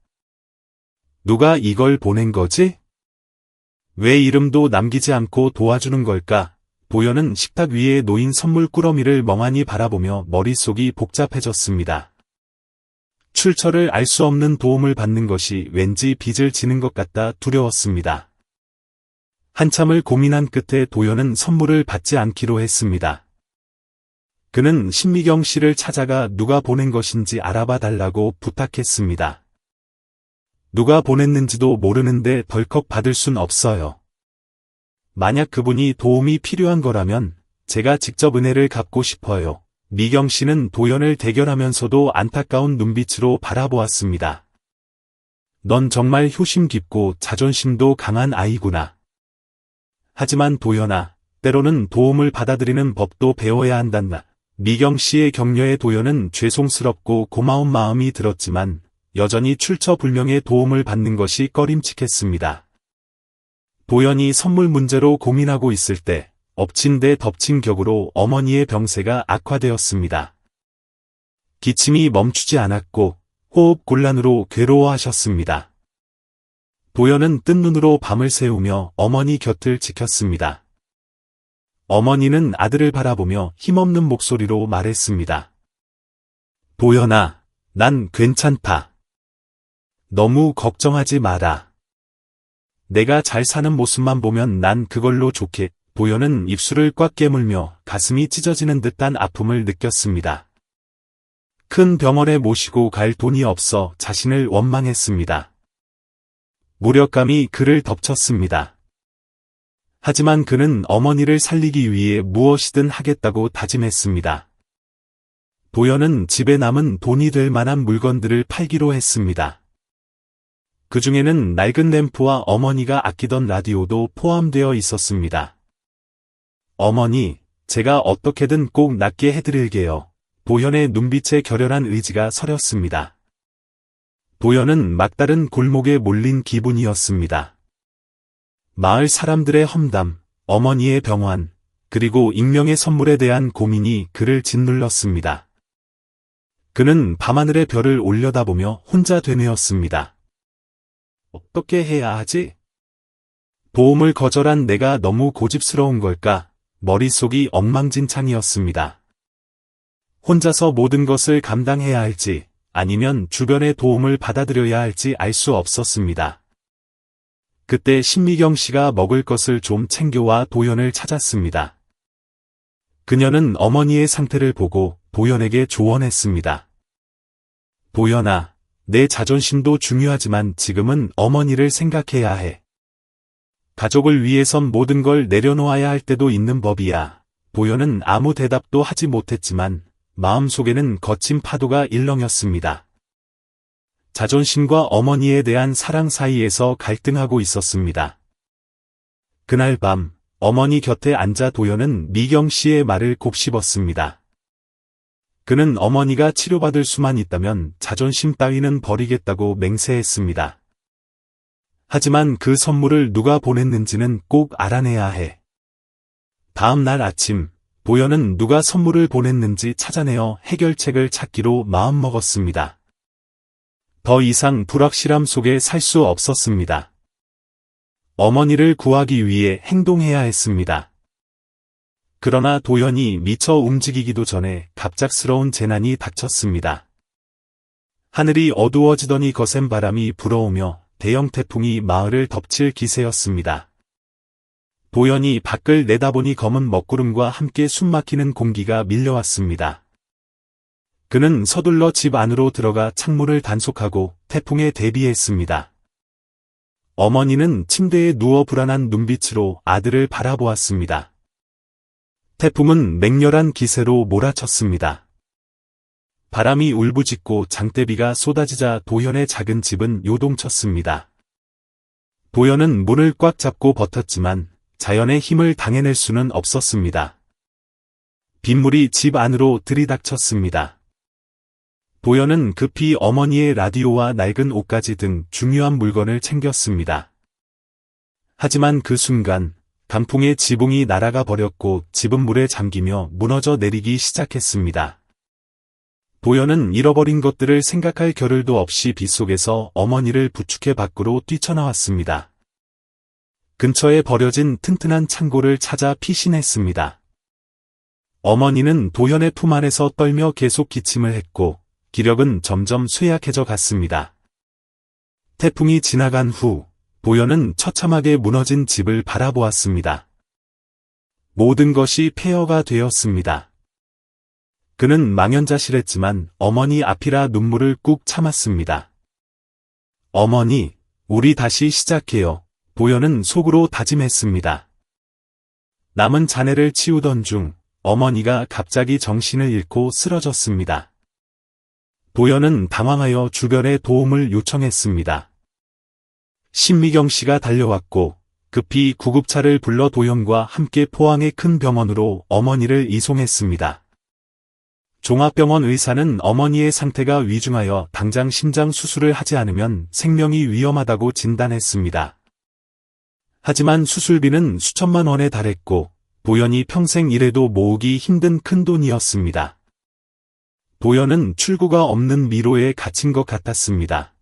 누가 이걸 보낸 거지? 왜 이름도 남기지 않고 도와주는 걸까? 도연은 식탁 위에 놓인 선물 꾸러미를 멍하니 바라보며 머릿속이 복잡해졌습니다. 출처를 알 수 없는 도움을 받는 것이 왠지 빚을 지는 것 같다 두려웠습니다. 한참을 고민한 끝에 도연은 선물을 받지 않기로 했습니다. 그는 신미경 씨를 찾아가 누가 보낸 것인지 알아봐 달라고 부탁했습니다. 누가 보냈는지도 모르는데 덜컥 받을 순 없어요. 만약 그분이 도움이 필요한 거라면 제가 직접 은혜를 갚고 싶어요. 미경 씨는 도연을 대견하면서도 안타까운 눈빛으로 바라보았습니다. 넌 정말 효심 깊고 자존심도 강한 아이구나. 하지만 도연아, 때로는 도움을 받아들이는 법도 배워야 한단다. 미경 씨의 격려에 도연은 죄송스럽고 고마운 마음이 들었지만 여전히 출처불명의 도움을 받는 것이 꺼림칙했습니다. 도연이 선물 문제로 고민하고 있을 때 엎친 데 덮친 격으로 어머니의 병세가 악화되었습니다. 기침이 멈추지 않았고 호흡 곤란으로 괴로워하셨습니다. 도연은 뜬 눈으로 밤을 새우며 어머니 곁을 지켰습니다. 어머니는 아들을 바라보며 힘없는 목소리로 말했습니다. 도연아, 난 괜찮다. 너무 걱정하지 마라. 내가 잘 사는 모습만 보면 난 그걸로 좋게. 도연은 입술을 꽉 깨물며 가슴이 찢어지는 듯한 아픔을 느꼈습니다. 큰 병원에 모시고 갈 돈이 없어 자신을 원망했습니다. 무력감이 그를 덮쳤습니다. 하지만 그는 어머니를 살리기 위해 무엇이든 하겠다고 다짐했습니다. 도연은 집에 남은 돈이 될 만한 물건들을 팔기로 했습니다. 그 중에는 낡은 램프와 어머니가 아끼던 라디오도 포함되어 있었습니다. 어머니, 제가 어떻게든 꼭 낫게 해드릴게요. 도연의 눈빛에 결연한 의지가 서렸습니다. 도연은 막다른 골목에 몰린 기분이었습니다. 마을 사람들의 험담, 어머니의 병환, 그리고 익명의 선물에 대한 고민이 그를 짓눌렀습니다. 그는 밤하늘의 별을 올려다보며 혼자 되뇌었습니다. 어떻게 해야 하지? 도움을 거절한 내가 너무 고집스러운 걸까? 머릿속이 엉망진창이었습니다. 혼자서 모든 것을 감당해야 할지, 아니면 주변의 도움을 받아들여야 할지 알 수 없었습니다. 그때 신미경 씨가 먹을 것을 좀 챙겨와 도연을 찾았습니다. 그녀는 어머니의 상태를 보고 도연에게 조언했습니다. 도연아, 내 자존심도 중요하지만 지금은 어머니를 생각해야 해. 가족을 위해선 모든 걸 내려놓아야 할 때도 있는 법이야. 도연은 아무 대답도 하지 못했지만 마음속에는 거친 파도가 일렁였습니다. 자존심과 어머니에 대한 사랑 사이에서 갈등하고 있었습니다. 그날 밤 어머니 곁에 앉아 도연은 미경 씨의 말을 곱씹었습니다. 그는 어머니가 치료받을 수만 있다면 자존심 따위는 버리겠다고 맹세했습니다. 하지만 그 선물을 누가 보냈는지는 꼭 알아내야 해. 다음 날 아침, 도연은 누가 선물을 보냈는지 찾아내어 해결책을 찾기로 마음먹었습니다. 더 이상 불확실함 속에 살 수 없었습니다. 어머니를 구하기 위해 행동해야 했습니다. 그러나 도연이 미처 움직이기도 전에 갑작스러운 재난이 닥쳤습니다. 하늘이 어두워지더니 거센 바람이 불어오며 대형 태풍이 마을을 덮칠 기세였습니다. 도연이 밖을 내다보니 검은 먹구름과 함께 숨막히는 공기가 밀려왔습니다. 그는 서둘러 집 안으로 들어가 창문을 단속하고 태풍에 대비했습니다. 어머니는 침대에 누워 불안한 눈빛으로 아들을 바라보았습니다. 태풍은 맹렬한 기세로 몰아쳤습니다. 바람이 울부짖고 장대비가 쏟아지자 도현의 작은 집은 요동쳤습니다. 도현은 문을 꽉 잡고 버텼지만 자연의 힘을 당해낼 수는 없었습니다. 빗물이 집 안으로 들이닥쳤습니다. 도현은 급히 어머니의 라디오와 낡은 옷가지 등 중요한 물건을 챙겼습니다. 하지만 그 순간 강풍의 지붕이 날아가 버렸고 집은 물에 잠기며 무너져 내리기 시작했습니다. 도현은 잃어버린 것들을 생각할 겨를도 없이 빗속에서 어머니를 부축해 밖으로 뛰쳐나왔습니다. 근처에 버려진 튼튼한 창고를 찾아 피신했습니다. 어머니는 도현의 품 안에서 떨며 계속 기침을 했고 기력은 점점 쇠약해져 갔습니다. 태풍이 지나간 후 도현은 처참하게 무너진 집을 바라보았습니다. 모든 것이 폐허가 되었습니다. 그는 망연자실했지만 어머니 앞이라 눈물을 꾹 참았습니다. 어머니, 우리 다시 시작해요. 도현은 속으로 다짐했습니다. 남은 잔해를 치우던 중 어머니가 갑자기 정신을 잃고 쓰러졌습니다. 도현은 당황하여 주변에 도움을 요청했습니다. 신미경 씨가 달려왔고 급히 구급차를 불러 도현과 함께 포항의 큰 병원으로 어머니를 이송했습니다. 종합병원 의사는 어머니의 상태가 위중하여 당장 심장 수술을 하지 않으면 생명이 위험하다고 진단했습니다. 하지만 수술비는 수천만 원에 달했고 도현이 평생 일해도 모으기 힘든 큰돈이었습니다. 도현은 출구가 없는 미로에 갇힌 것 같았습니다.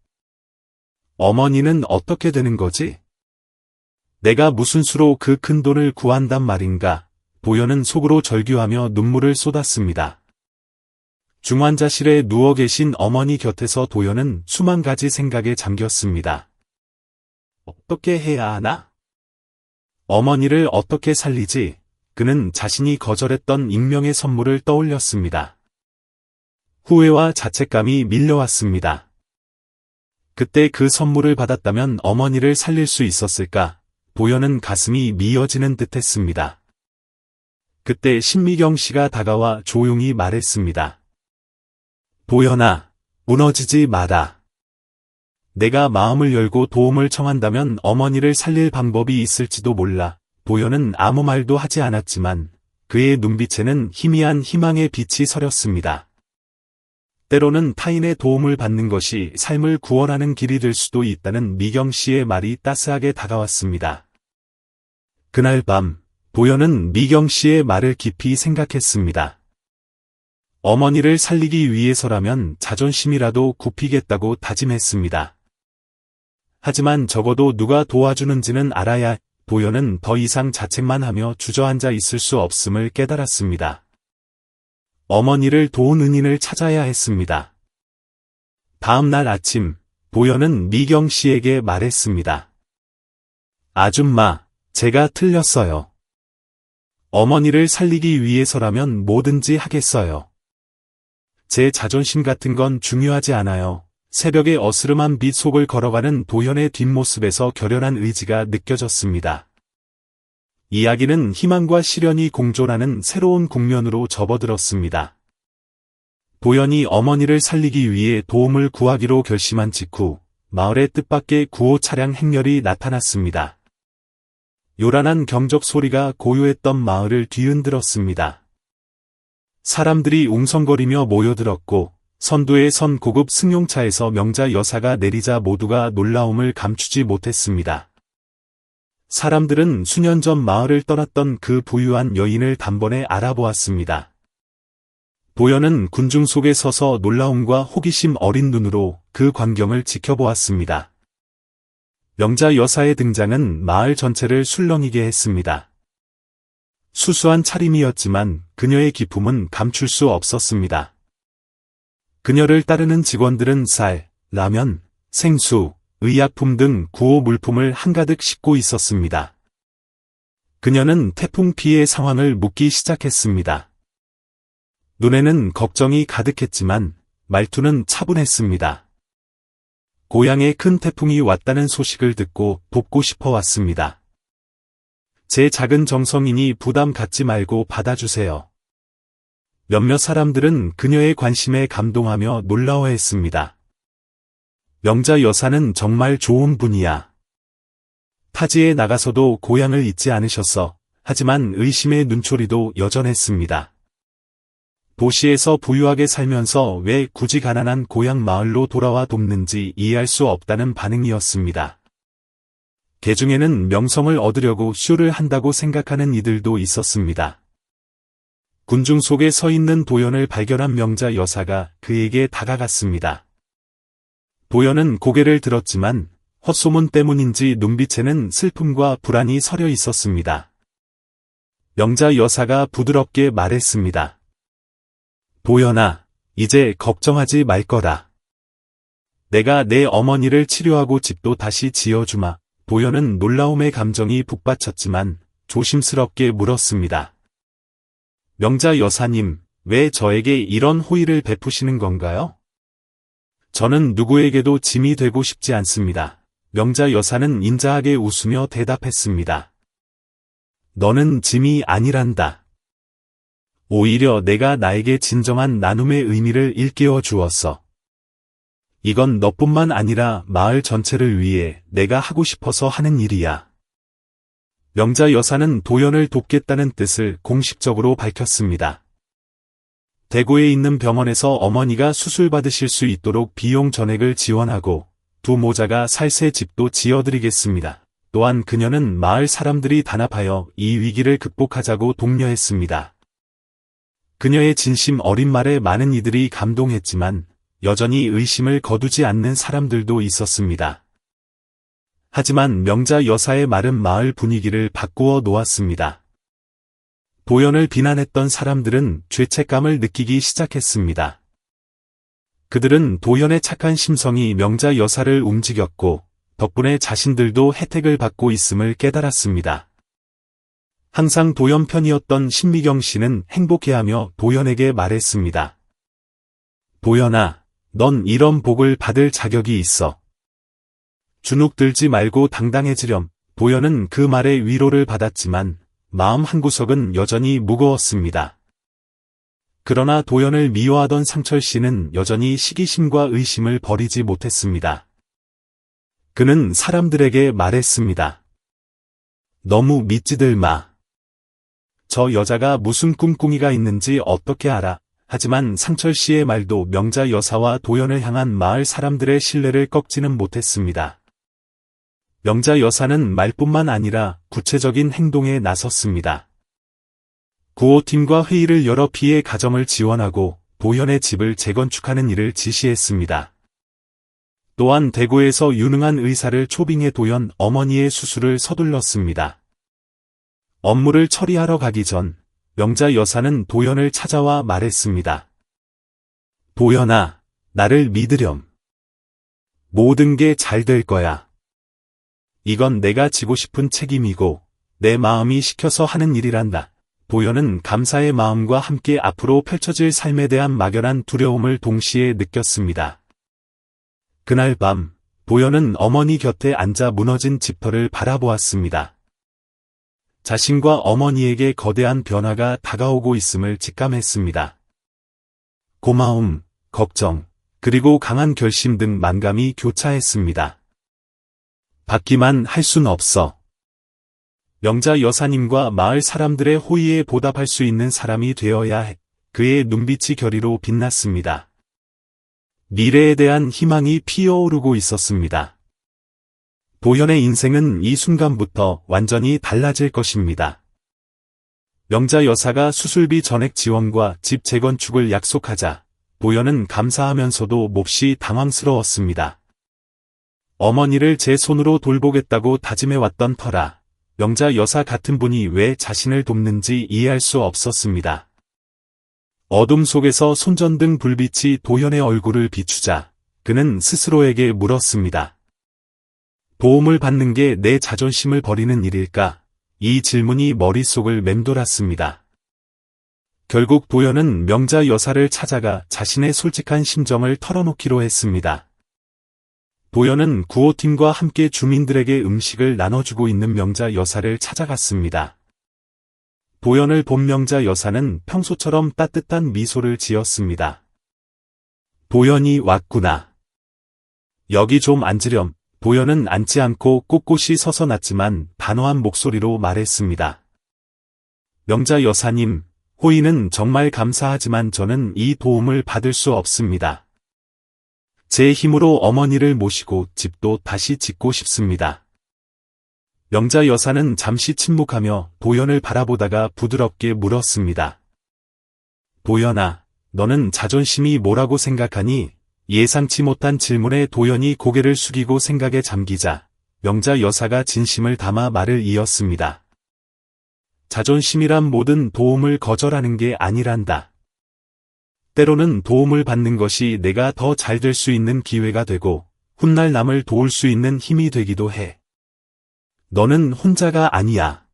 어머니는 어떻게 되는 거지? 내가 무슨 수로 그 큰돈을 구한단 말인가? 도현은 속으로 절규하며 눈물을 쏟았습니다. 중환자실에 누워 계신 어머니 곁에서 도현은 수만 가지 생각에 잠겼습니다. 어떻게 해야 하나? 어머니를 어떻게 살리지? 그는 자신이 거절했던 익명의 선물을 떠올렸습니다. 후회와 자책감이 밀려왔습니다. 그때 그 선물을 받았다면 어머니를 살릴 수 있었을까? 도현은 가슴이 미어지는 듯했습니다. 그때 신미경 씨가 다가와 조용히 말했습니다. 도현아, 무너지지 마라. 내가 마음을 열고 도움을 청한다면 어머니를 살릴 방법이 있을지도 몰라. 도현은 아무 말도 하지 않았지만 그의 눈빛에는 희미한 희망의 빛이 서렸습니다. 때로는 타인의 도움을 받는 것이 삶을 구원하는 길이 될 수도 있다는 미경 씨의 말이 따스하게 다가왔습니다. 그날 밤, 도현은 미경 씨의 말을 깊이 생각했습니다. 어머니를 살리기 위해서라면 자존심이라도 굽히겠다고 다짐했습니다. 하지만 적어도 누가 도와주는지는 알아야 도현은 더 이상 자책만 하며 주저앉아 있을 수 없음을 깨달았습니다. 어머니를 도운 은인을 찾아야 했습니다. 다음 날 아침, 도현은 미경 씨에게 말했습니다. 아줌마, 제가 틀렸어요. 어머니를 살리기 위해서라면 뭐든지 하겠어요. 제 자존심 같은 건 중요하지 않아요. 새벽의 어스름한 빛 속을 걸어가는 도현의 뒷모습에서 결연한 의지가 느껴졌습니다. 이야기는 희망과 시련이 공존하는 새로운 국면으로 접어들었습니다. 도현이 어머니를 살리기 위해 도움을 구하기로 결심한 직후 마을의 뜻밖의 구호 차량 행렬이 나타났습니다. 요란한 경적 소리가 고요했던 마을을 뒤흔들었습니다. 사람들이 웅성거리며 모여들었고 선두에 선 고급 승용차에서 명자 여사가 내리자 모두가 놀라움을 감추지 못했습니다. 사람들은 수년 전 마을을 떠났던 그 부유한 여인을 단번에 알아보았습니다. 도현은 군중 속에 서서 놀라움과 호기심 어린 눈으로 그 광경을 지켜보았습니다. 명자 여사의 등장은 마을 전체를 술렁이게 했습니다. 수수한 차림이었지만 그녀의 기품은 감출 수 없었습니다. 그녀를 따르는 직원들은 쌀, 라면, 생수, 의약품 등 구호 물품을 한가득 싣고 있었습니다. 그녀는 태풍 피해 상황을 묻기 시작했습니다. 눈에는 걱정이 가득했지만 말투는 차분했습니다. 고향에 큰 태풍이 왔다는 소식을 듣고 돕고 싶어 왔습니다. 제 작은 정성이니 부담 갖지 말고 받아주세요. 몇몇 사람들은 그녀의 관심에 감동하며 놀라워했습니다. 명자 여사는 정말 좋은 분이야. 타지에 나가서도 고향을 잊지 않으셨어. 하지만 의심의 눈초리도 여전했습니다. 도시에서 부유하게 살면서 왜 굳이 가난한 고향 마을로 돌아와 돕는지 이해할 수 없다는 반응이었습니다. 개중에는 명성을 얻으려고 쇼를 한다고 생각하는 이들도 있었습니다. 군중 속에 서 있는 도연을 발견한 명자 여사가 그에게 다가갔습니다. 도연은 고개를 들었지만 헛소문 때문인지 눈빛에는 슬픔과 불안이 서려 있었습니다. 명자 여사가 부드럽게 말했습니다. 도연아, 이제 걱정하지 말 거라. 내가 내 어머니를 치료하고 집도 다시 지어주마. 도연은 놀라움의 감정이 북받쳤지만 조심스럽게 물었습니다. 명자 여사님, 왜 저에게 이런 호의를 베푸시는 건가요? 저는 누구에게도 짐이 되고 싶지 않습니다. 명자 여사는 인자하게 웃으며 대답했습니다. 너는 짐이 아니란다. 오히려 내가 나에게 진정한 나눔의 의미를 일깨워 주었어. 이건 너뿐만 아니라 마을 전체를 위해 내가 하고 싶어서 하는 일이야. 명자 여사는 도연을 돕겠다는 뜻을 공식적으로 밝혔습니다. 대구에 있는 병원에서 어머니가 수술받으실 수 있도록 비용 전액을 지원하고 두 모자가 살 새 집도 지어드리겠습니다. 또한 그녀는 마을 사람들이 단합하여 이 위기를 극복하자고 독려했습니다. 그녀의 진심 어린 말에 많은 이들이 감동했지만 여전히 의심을 거두지 않는 사람들도 있었습니다. 하지만 명자 여사의 말은 마을 분위기를 바꾸어 놓았습니다. 도연을 비난했던 사람들은 죄책감을 느끼기 시작했습니다. 그들은 도연의 착한 심성이 명자 여사를 움직였고 덕분에 자신들도 혜택을 받고 있음을 깨달았습니다. 항상 도연 편이었던 신미경 씨는 행복해하며 도연에게 말했습니다. 도연아, 넌 이런 복을 받을 자격이 있어. 주눅 들지 말고 당당해지렴. 도연은 그 말에 위로를 받았지만 마음 한구석은 여전히 무거웠습니다. 그러나 도연을 미워하던 상철 씨는 여전히 시기심과 의심을 버리지 못했습니다. 그는 사람들에게 말했습니다. 너무 믿지들 마. 저 여자가 무슨 꿍꿍이가 있는지 어떻게 알아. 하지만 상철 씨의 말도 명자 여사와 도연을 향한 마을 사람들의 신뢰를 꺾지는 못했습니다. 명자 여사는 말뿐만 아니라 구체적인 행동에 나섰습니다. 구호팀과 회의를 열어 피해 가정을 지원하고 도연의 집을 재건축하는 일을 지시했습니다. 또한 대구에서 유능한 의사를 초빙해 도연 어머니의 수술을 서둘렀습니다. 업무를 처리하러 가기 전 명자 여사는 도연을 찾아와 말했습니다. 도연아, 나를 믿으렴. 모든 게 잘 될 거야. 이건 내가 지고 싶은 책임이고 내 마음이 시켜서 하는 일이란다. 도연은 감사의 마음과 함께 앞으로 펼쳐질 삶에 대한 막연한 두려움을 동시에 느꼈습니다. 그날 밤, 도연은 어머니 곁에 앉아 무너진 집터를 바라보았습니다. 자신과 어머니에게 거대한 변화가 다가오고 있음을 직감했습니다. 고마움, 걱정, 그리고 강한 결심 등 만감이 교차했습니다. 받기만 할 순 없어. 명자 여사님과 마을 사람들의 호의에 보답할 수 있는 사람이 되어야 해. 그의 눈빛이 결의로 빛났습니다. 미래에 대한 희망이 피어오르고 있었습니다. 도연의 인생은 이 순간부터 완전히 달라질 것입니다. 명자 여사가 수술비 전액 지원과 집 재건축을 약속하자 도연은 감사하면서도 몹시 당황스러웠습니다. 어머니를 제 손으로 돌보겠다고 다짐해왔던 터라 명자 여사 같은 분이 왜 자신을 돕는지 이해할 수 없었습니다. 어둠 속에서 손전등 불빛이 도연의 얼굴을 비추자 그는 스스로에게 물었습니다. 도움을 받는 게 내 자존심을 버리는 일일까? 이 질문이 머릿속을 맴돌았습니다. 결국 도연은 명자 여사를 찾아가 자신의 솔직한 심정을 털어놓기로 했습니다. 도연은 구호팀과 함께 주민들에게 음식을 나눠주고 있는 명자 여사를 찾아갔습니다. 도연을 본 명자 여사는 평소처럼 따뜻한 미소를 지었습니다. 도연이 왔구나. 여기 좀 앉으렴. 도연은 앉지 않고 꼿꼿이 서서 났지만 단호한 목소리로 말했습니다. 명자 여사님, 호의는 정말 감사하지만 저는 이 도움을 받을 수 없습니다. 제 힘으로 어머니를 모시고 집도 다시 짓고 싶습니다. 명자 여사는 잠시 침묵하며 도연을 바라보다가 부드럽게 물었습니다. 도연아, 너는 자존심이 뭐라고 생각하니? 예상치 못한 질문에 도연이 고개를 숙이고 생각에 잠기자 명자 여사가 진심을 담아 말을 이었습니다. 자존심이란 모든 도움을 거절하는 게 아니란다. 때로는 도움을 받는 것이 내가 더 잘 될 수 있는 기회가 되고 훗날 남을 도울 수 있는 힘이 되기도 해. 너는 혼자가 아니야.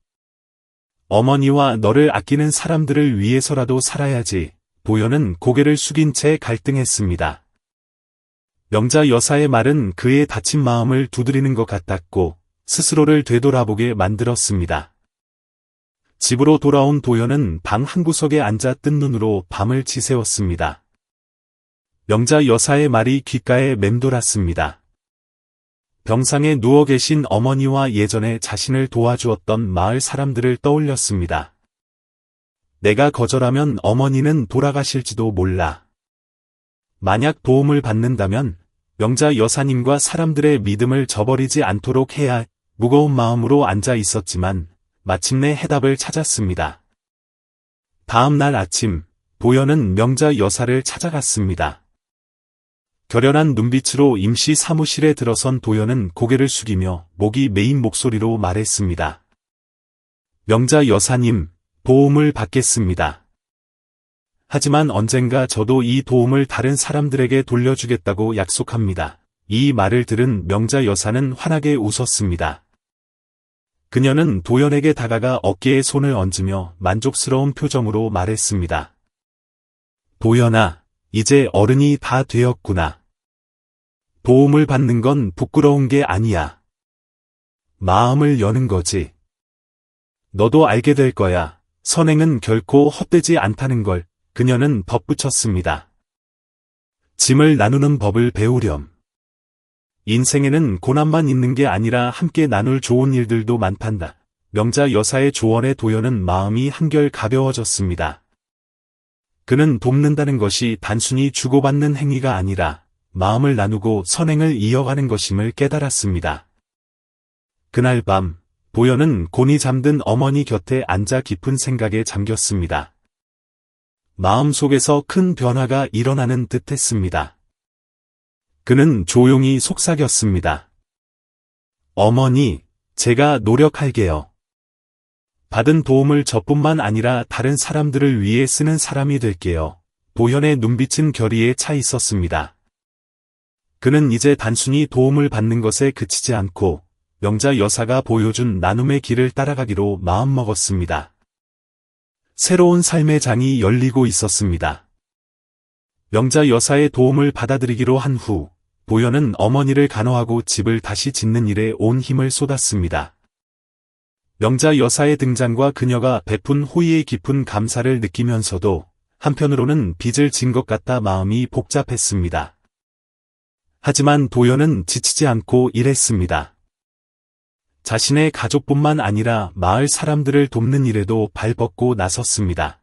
어머니와 너를 아끼는 사람들을 위해서라도 살아야지. 도연은 고개를 숙인 채 갈등했습니다. 명자 여사의 말은 그의 다친 마음을 두드리는 것 같았고 스스로를 되돌아보게 만들었습니다. 집으로 돌아온 도연은 방 한구석에 앉아 뜬 눈으로 밤을 지새웠습니다. 명자 여사의 말이 귓가에 맴돌았습니다. 병상에 누워 계신 어머니와 예전에 자신을 도와주었던 마을 사람들을 떠올렸습니다. 내가 거절하면 어머니는 돌아가실지도 몰라. 만약 도움을 받는다면 명자 여사님과 사람들의 믿음을 저버리지 않도록 해야 무거운 마음으로 앉아 있었지만 마침내 해답을 찾았습니다. 다음 날 아침, 도연은 명자 여사를 찾아갔습니다. 결연한 눈빛으로 임시 사무실에 들어선 도연은 고개를 숙이며 목이 메인 목소리로 말했습니다. 명자 여사님, 도움을 받겠습니다. 하지만 언젠가 저도 이 도움을 다른 사람들에게 돌려주겠다고 약속합니다. 이 말을 들은 명자 여사는 환하게 웃었습니다. 그녀는 도연에게 다가가 어깨에 손을 얹으며 만족스러운 표정으로 말했습니다. 도연아, 이제 어른이 다 되었구나. 도움을 받는 건 부끄러운 게 아니야. 마음을 여는 거지. 너도 알게 될 거야. 선행은 결코 헛되지 않다는 걸. 그녀는 덧붙였습니다. 짐을 나누는 법을 배우렴. 인생에는 고난만 있는 게 아니라 함께 나눌 좋은 일들도 많단다. 명자 여사의 조언에 도연은 마음이 한결 가벼워졌습니다. 그는 돕는다는 것이 단순히 주고받는 행위가 아니라 마음을 나누고 선행을 이어가는 것임을 깨달았습니다. 그날 밤, 도연은 곤히 잠든 어머니 곁에 앉아 깊은 생각에 잠겼습니다. 마음속에서 큰 변화가 일어나는 듯했습니다. 그는 조용히 속삭였습니다. 어머니, 제가 노력할게요. 받은 도움을 저뿐만 아니라 다른 사람들을 위해 쓰는 사람이 될게요. 도연의 눈빛은 결의에 차 있었습니다. 그는 이제 단순히 도움을 받는 것에 그치지 않고 명자 여사가 보여준 나눔의 길을 따라가기로 마음먹었습니다. 새로운 삶의 장이 열리고 있었습니다. 명자 여사의 도움을 받아들이기로 한 후, 도연은 어머니를 간호하고 집을 다시 짓는 일에 온 힘을 쏟았습니다. 명자 여사의 등장과 그녀가 베푼 호의의 깊은 감사를 느끼면서도 한편으로는 빚을 진 것 같아 마음이 복잡했습니다. 하지만 도연은 지치지 않고 일했습니다. 자신의 가족뿐만 아니라 마을 사람들을 돕는 일에도 발벗고 나섰습니다.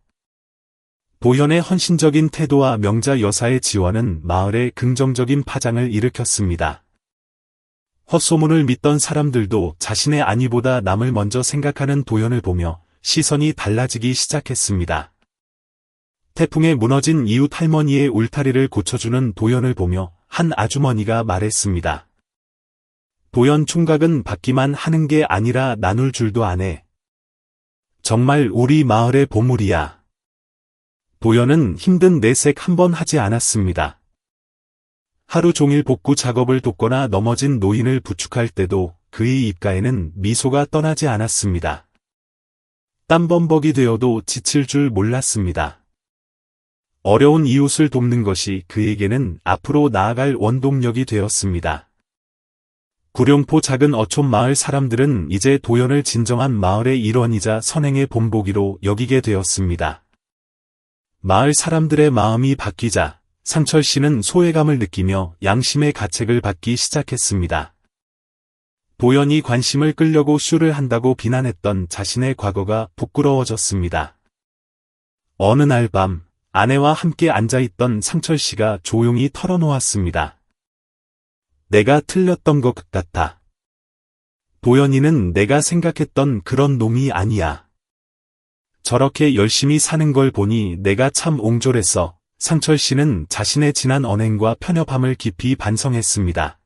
도연의 헌신적인 태도와 명자 여사의 지원은 마을에 긍정적인 파장을 일으켰습니다. 헛소문을 믿던 사람들도 자신의 안위보다 남을 먼저 생각하는 도연을 보며 시선이 달라지기 시작했습니다. 태풍에 무너진 이웃 할머니의 울타리를 고쳐주는 도연을 보며 한 아주머니가 말했습니다. 도연 총각은 받기만 하는 게 아니라 나눌 줄도 아네. 정말 우리 마을의 보물이야. 도연은 힘든 내색 한 번 하지 않았습니다. 하루 종일 복구 작업을 돕거나 넘어진 노인을 부축할 때도 그의 입가에는 미소가 떠나지 않았습니다. 땀범벅이 되어도 지칠 줄 몰랐습니다. 어려운 이웃을 돕는 것이 그에게는 앞으로 나아갈 원동력이 되었습니다. 구룡포 작은 어촌 마을 사람들은 이제 도연을 진정한 마을의 일원이자 선행의 본보기로 여기게 되었습니다. 마을 사람들의 마음이 바뀌자 상철 씨는 소외감을 느끼며 양심의 가책을 받기 시작했습니다. 도연이 관심을 끌려고 쇼를 한다고 비난했던 자신의 과거가 부끄러워졌습니다. 어느 날 밤 아내와 함께 앉아있던 상철 씨가 조용히 털어놓았습니다. 내가 틀렸던 것 같아. 도연이는 내가 생각했던 그런 놈이 아니야. 저렇게 열심히 사는 걸 보니 내가 참 옹졸했어. 상철 씨는 자신의 지난 언행과 편협함을 깊이 반성했습니다.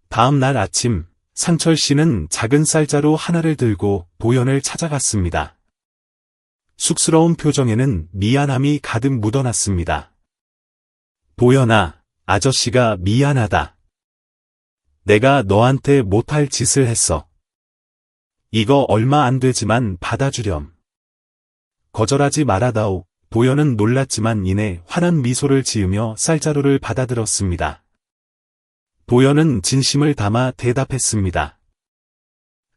다음 날 아침, 상철 씨는 작은 쌀자루 하나를 들고 도연을 찾아갔습니다. 쑥스러운 표정에는 미안함이 가득 묻어났습니다. 도연아, 아저씨가 미안하다. 내가 너한테 못할 짓을 했어. 이거 얼마 안 되지만 받아주렴. 거절하지 말아다오. 도연은 놀랐지만 이내 환한 미소를 지으며 쌀자루를 받아들었습니다. 도연은 진심을 담아 대답했습니다.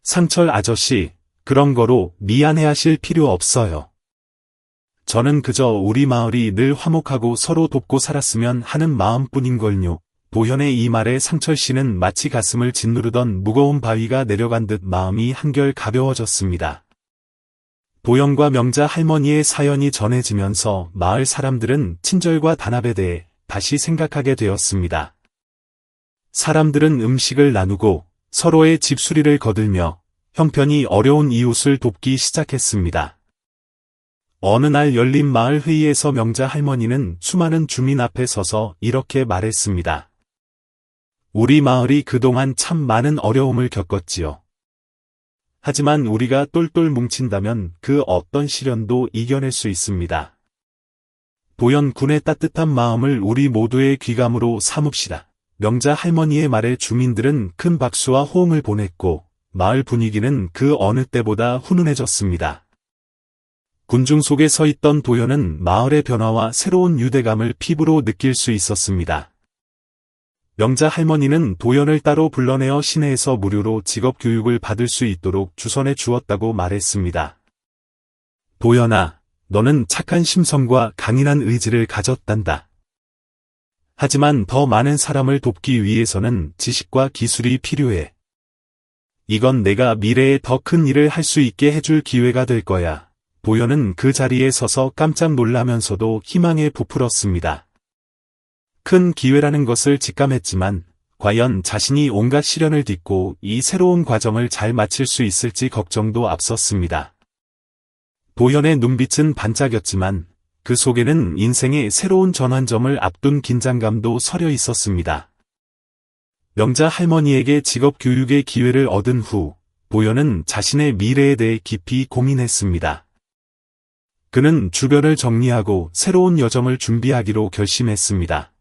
상철 아저씨, 그런 거로 미안해하실 필요 없어요. 저는 그저 우리 마을이 늘 화목하고 서로 돕고 살았으면 하는 마음뿐인걸요. 도연의 이 말에 상철 씨는 마치 가슴을 짓누르던 무거운 바위가 내려간 듯 마음이 한결 가벼워졌습니다. 도연과 명자 할머니의 사연이 전해지면서 마을 사람들은 친절과 단합에 대해 다시 생각하게 되었습니다. 사람들은 음식을 나누고 서로의 집수리를 거들며 형편이 어려운 이웃을 돕기 시작했습니다. 어느 날 열린 마을 회의에서 명자 할머니는 수많은 주민 앞에 서서 이렇게 말했습니다. 우리 마을이 그동안 참 많은 어려움을 겪었지요. 하지만 우리가 똘똘 뭉친다면 그 어떤 시련도 이겨낼 수 있습니다. 도연 군의 따뜻한 마음을 우리 모두의 귀감으로 삼읍시다. 명자 할머니의 말에 주민들은 큰 박수와 호응을 보냈고 마을 분위기는 그 어느 때보다 훈훈해졌습니다. 군중 속에 서 있던 도연은 마을의 변화와 새로운 유대감을 피부로 느낄 수 있었습니다. 명자 할머니는 도연을 따로 불러내어 시내에서 무료로 직업교육을 받을 수 있도록 주선해 주었다고 말했습니다. 도연아, 너는 착한 심성과 강인한 의지를 가졌단다. 하지만 더 많은 사람을 돕기 위해서는 지식과 기술이 필요해. 이건 내가 미래에 더 큰 일을 할 수 있게 해줄 기회가 될 거야. 도연은 그 자리에 서서 깜짝 놀라면서도 희망에 부풀었습니다. 큰 기회라는 것을 직감했지만 과연 자신이 온갖 시련을 딛고 이 새로운 과정을 잘 마칠 수 있을지 걱정도 앞섰습니다. 도연의 눈빛은 반짝였지만 그 속에는 인생의 새로운 전환점을 앞둔 긴장감도 서려 있었습니다. 명자 할머니에게 직업교육의 기회를 얻은 후 도연은 자신의 미래에 대해 깊이 고민했습니다. 그는 주변을 정리하고 새로운 여정을 준비하기로 결심했습니다.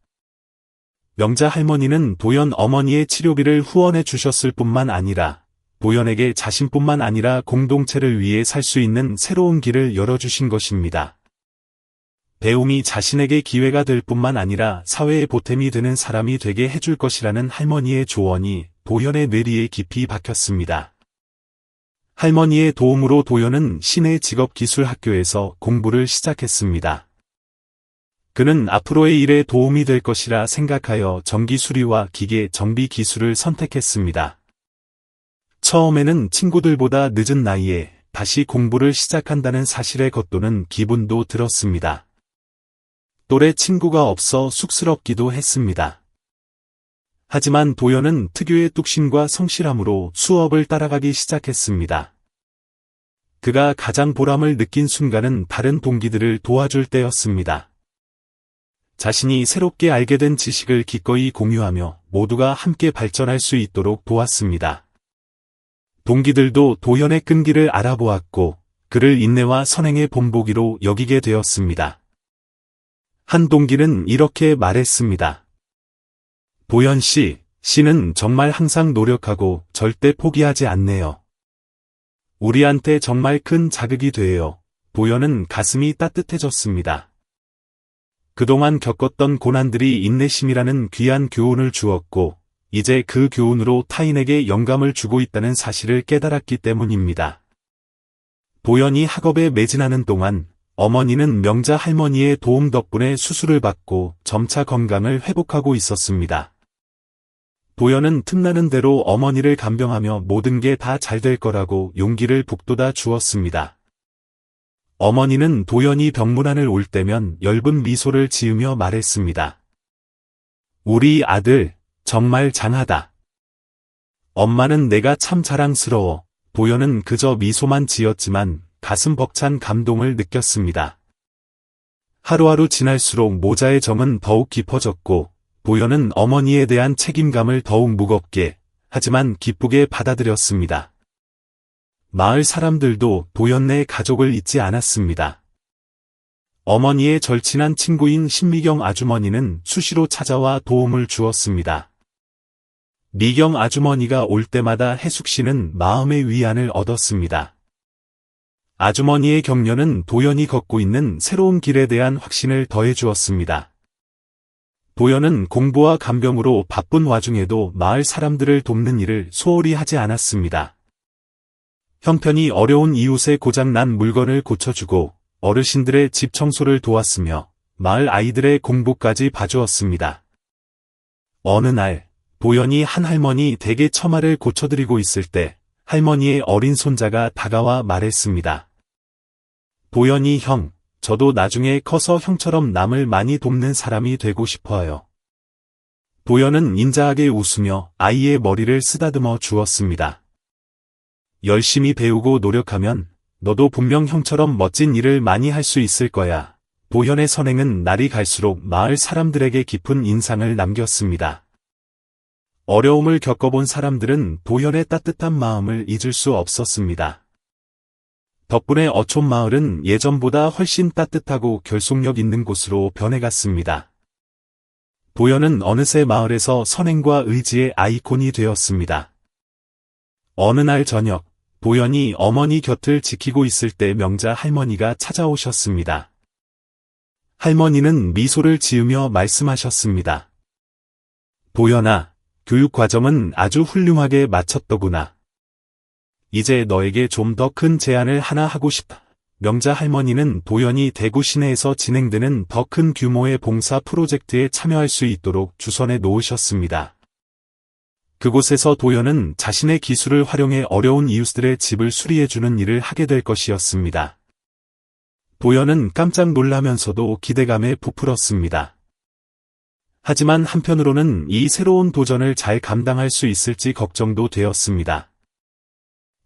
명자 할머니는 도연 어머니의 치료비를 후원해 주셨을 뿐만 아니라 도연에게 자신뿐만 아니라 공동체를 위해 살 수 있는 새로운 길을 열어주신 것입니다. 배움이 자신에게 기회가 될 뿐만 아니라 사회의 보탬이 되는 사람이 되게 해줄 것이라는 할머니의 조언이 도연의 뇌리에 깊이 박혔습니다. 할머니의 도움으로 도연은 시내 직업기술학교에서 공부를 시작했습니다. 그는 앞으로의 일에 도움이 될 것이라 생각하여 전기 수리와 기계 정비 기술을 선택했습니다. 처음에는 친구들보다 늦은 나이에 다시 공부를 시작한다는 사실에 겉도는 기분도 들었습니다. 또래 친구가 없어 쑥스럽기도 했습니다. 하지만 도연은 특유의 뚝심과 성실함으로 수업을 따라가기 시작했습니다. 그가 가장 보람을 느낀 순간은 다른 동기들을 도와줄 때였습니다. 자신이 새롭게 알게 된 지식을 기꺼이 공유하며 모두가 함께 발전할 수 있도록 도왔습니다. 동기들도 도연의 끈기를 알아보았고 그를 인내와 선행의 본보기로 여기게 되었습니다. 한 동기는 이렇게 말했습니다. 도연 씨는 정말 항상 노력하고 절대 포기하지 않네요. 우리한테 정말 큰 자극이 돼요. 도연은 가슴이 따뜻해졌습니다. 그동안 겪었던 고난들이 인내심이라는 귀한 교훈을 주었고 이제 그 교훈으로 타인에게 영감을 주고 있다는 사실을 깨달았기 때문입니다. 도연이 학업에 매진하는 동안 어머니는 명자 할머니의 도움 덕분에 수술을 받고 점차 건강을 회복하고 있었습니다. 도연은 틈나는 대로 어머니를 간병하며 모든 게 다 잘 될 거라고 용기를 북돋아 주었습니다. 어머니는 도연이 병문안을 올 때면 엷은 미소를 지으며 말했습니다. 우리 아들, 정말 장하다. 엄마는 내가 참 자랑스러워. 도연은 그저 미소만 지었지만 가슴 벅찬 감동을 느꼈습니다. 하루하루 지날수록 모자의 정은 더욱 깊어졌고 도연은 어머니에 대한 책임감을 더욱 무겁게 하지만 기쁘게 받아들였습니다. 마을 사람들도 도연네 가족을 잊지 않았습니다. 어머니의 절친한 친구인 신미경 아주머니는 수시로 찾아와 도움을 주었습니다. 미경 아주머니가 올 때마다 해숙 씨는 마음의 위안을 얻었습니다. 아주머니의 격려는 도연이 걷고 있는 새로운 길에 대한 확신을 더해주었습니다. 도연은 공부와 간병으로 바쁜 와중에도 마을 사람들을 돕는 일을 소홀히 하지 않았습니다. 형편이 어려운 이웃의 고장난 물건을 고쳐주고 어르신들의 집 청소를 도왔으며 마을 아이들의 공부까지 봐주었습니다. 어느 날 도연이 한 할머니 댁의 처마를 고쳐드리고 있을 때 할머니의 어린 손자가 다가와 말했습니다. 도연이 형, 저도 나중에 커서 형처럼 남을 많이 돕는 사람이 되고 싶어요. 도연은 인자하게 웃으며 아이의 머리를 쓰다듬어 주었습니다. 열심히 배우고 노력하면 너도 분명 형처럼 멋진 일을 많이 할 수 있을 거야. 도연의 선행은 날이 갈수록 마을 사람들에게 깊은 인상을 남겼습니다. 어려움을 겪어본 사람들은 도연의 따뜻한 마음을 잊을 수 없었습니다. 덕분에 어촌마을은 예전보다 훨씬 따뜻하고 결속력 있는 곳으로 변해갔습니다. 도연은 어느새 마을에서 선행과 의지의 아이콘이 되었습니다. 어느 날 저녁, 도연이 어머니 곁을 지키고 있을 때 명자 할머니가 찾아오셨습니다. 할머니는 미소를 지으며 말씀하셨습니다. 도연아, 교육 과정은 아주 훌륭하게 마쳤더구나. 이제 너에게 좀 더 큰 제안을 하나 하고 싶다. 명자 할머니는 도연이 대구 시내에서 진행되는 더 큰 규모의 봉사 프로젝트에 참여할 수 있도록 주선해 놓으셨습니다. 그곳에서 도연은 자신의 기술을 활용해 어려운 이웃들의 집을 수리해주는 일을 하게 될 것이었습니다. 도연은 깜짝 놀라면서도 기대감에 부풀었습니다. 하지만 한편으로는 이 새로운 도전을 잘 감당할 수 있을지 걱정도 되었습니다.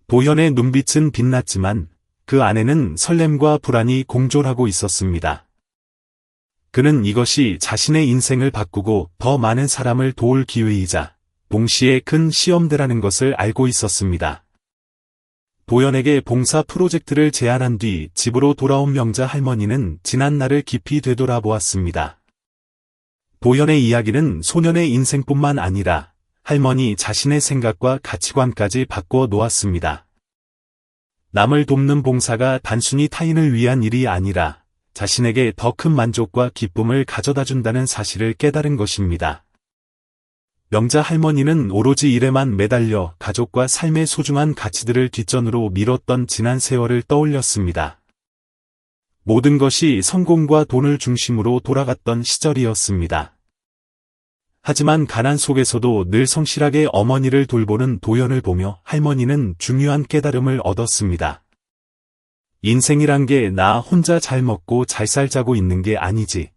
도연의 눈빛은 빛났지만 그 안에는 설렘과 불안이 공존하고 있었습니다. 그는 이것이 자신의 인생을 바꾸고 더 많은 사람을 도울 기회이자 동시에 큰 시험대라는 것을 알고 있었습니다. 도연에게 봉사 프로젝트를 제안한 뒤 집으로 돌아온 명자 할머니는 지난 날을 깊이 되돌아보았습니다. 도연의 이야기는 소년의 인생뿐만 아니라 할머니 자신의 생각과 가치관까지 바꾸어 놓았습니다. 남을 돕는 봉사가 단순히 타인을 위한 일이 아니라 자신에게 더 큰 만족과 기쁨을 가져다 준다는 사실을 깨달은 것입니다. 명자 할머니는 오로지 일에만 매달려 가족과 삶의 소중한 가치들을 뒷전으로 미뤘던 지난 세월을 떠올렸습니다. 모든 것이 성공과 돈을 중심으로 돌아갔던 시절이었습니다. 하지만 가난 속에서도 늘 성실하게 어머니를 돌보는 도연을 보며 할머니는 중요한 깨달음을 얻었습니다. 인생이란 게 나 혼자 잘 먹고 잘 살자고 있는 게 아니지.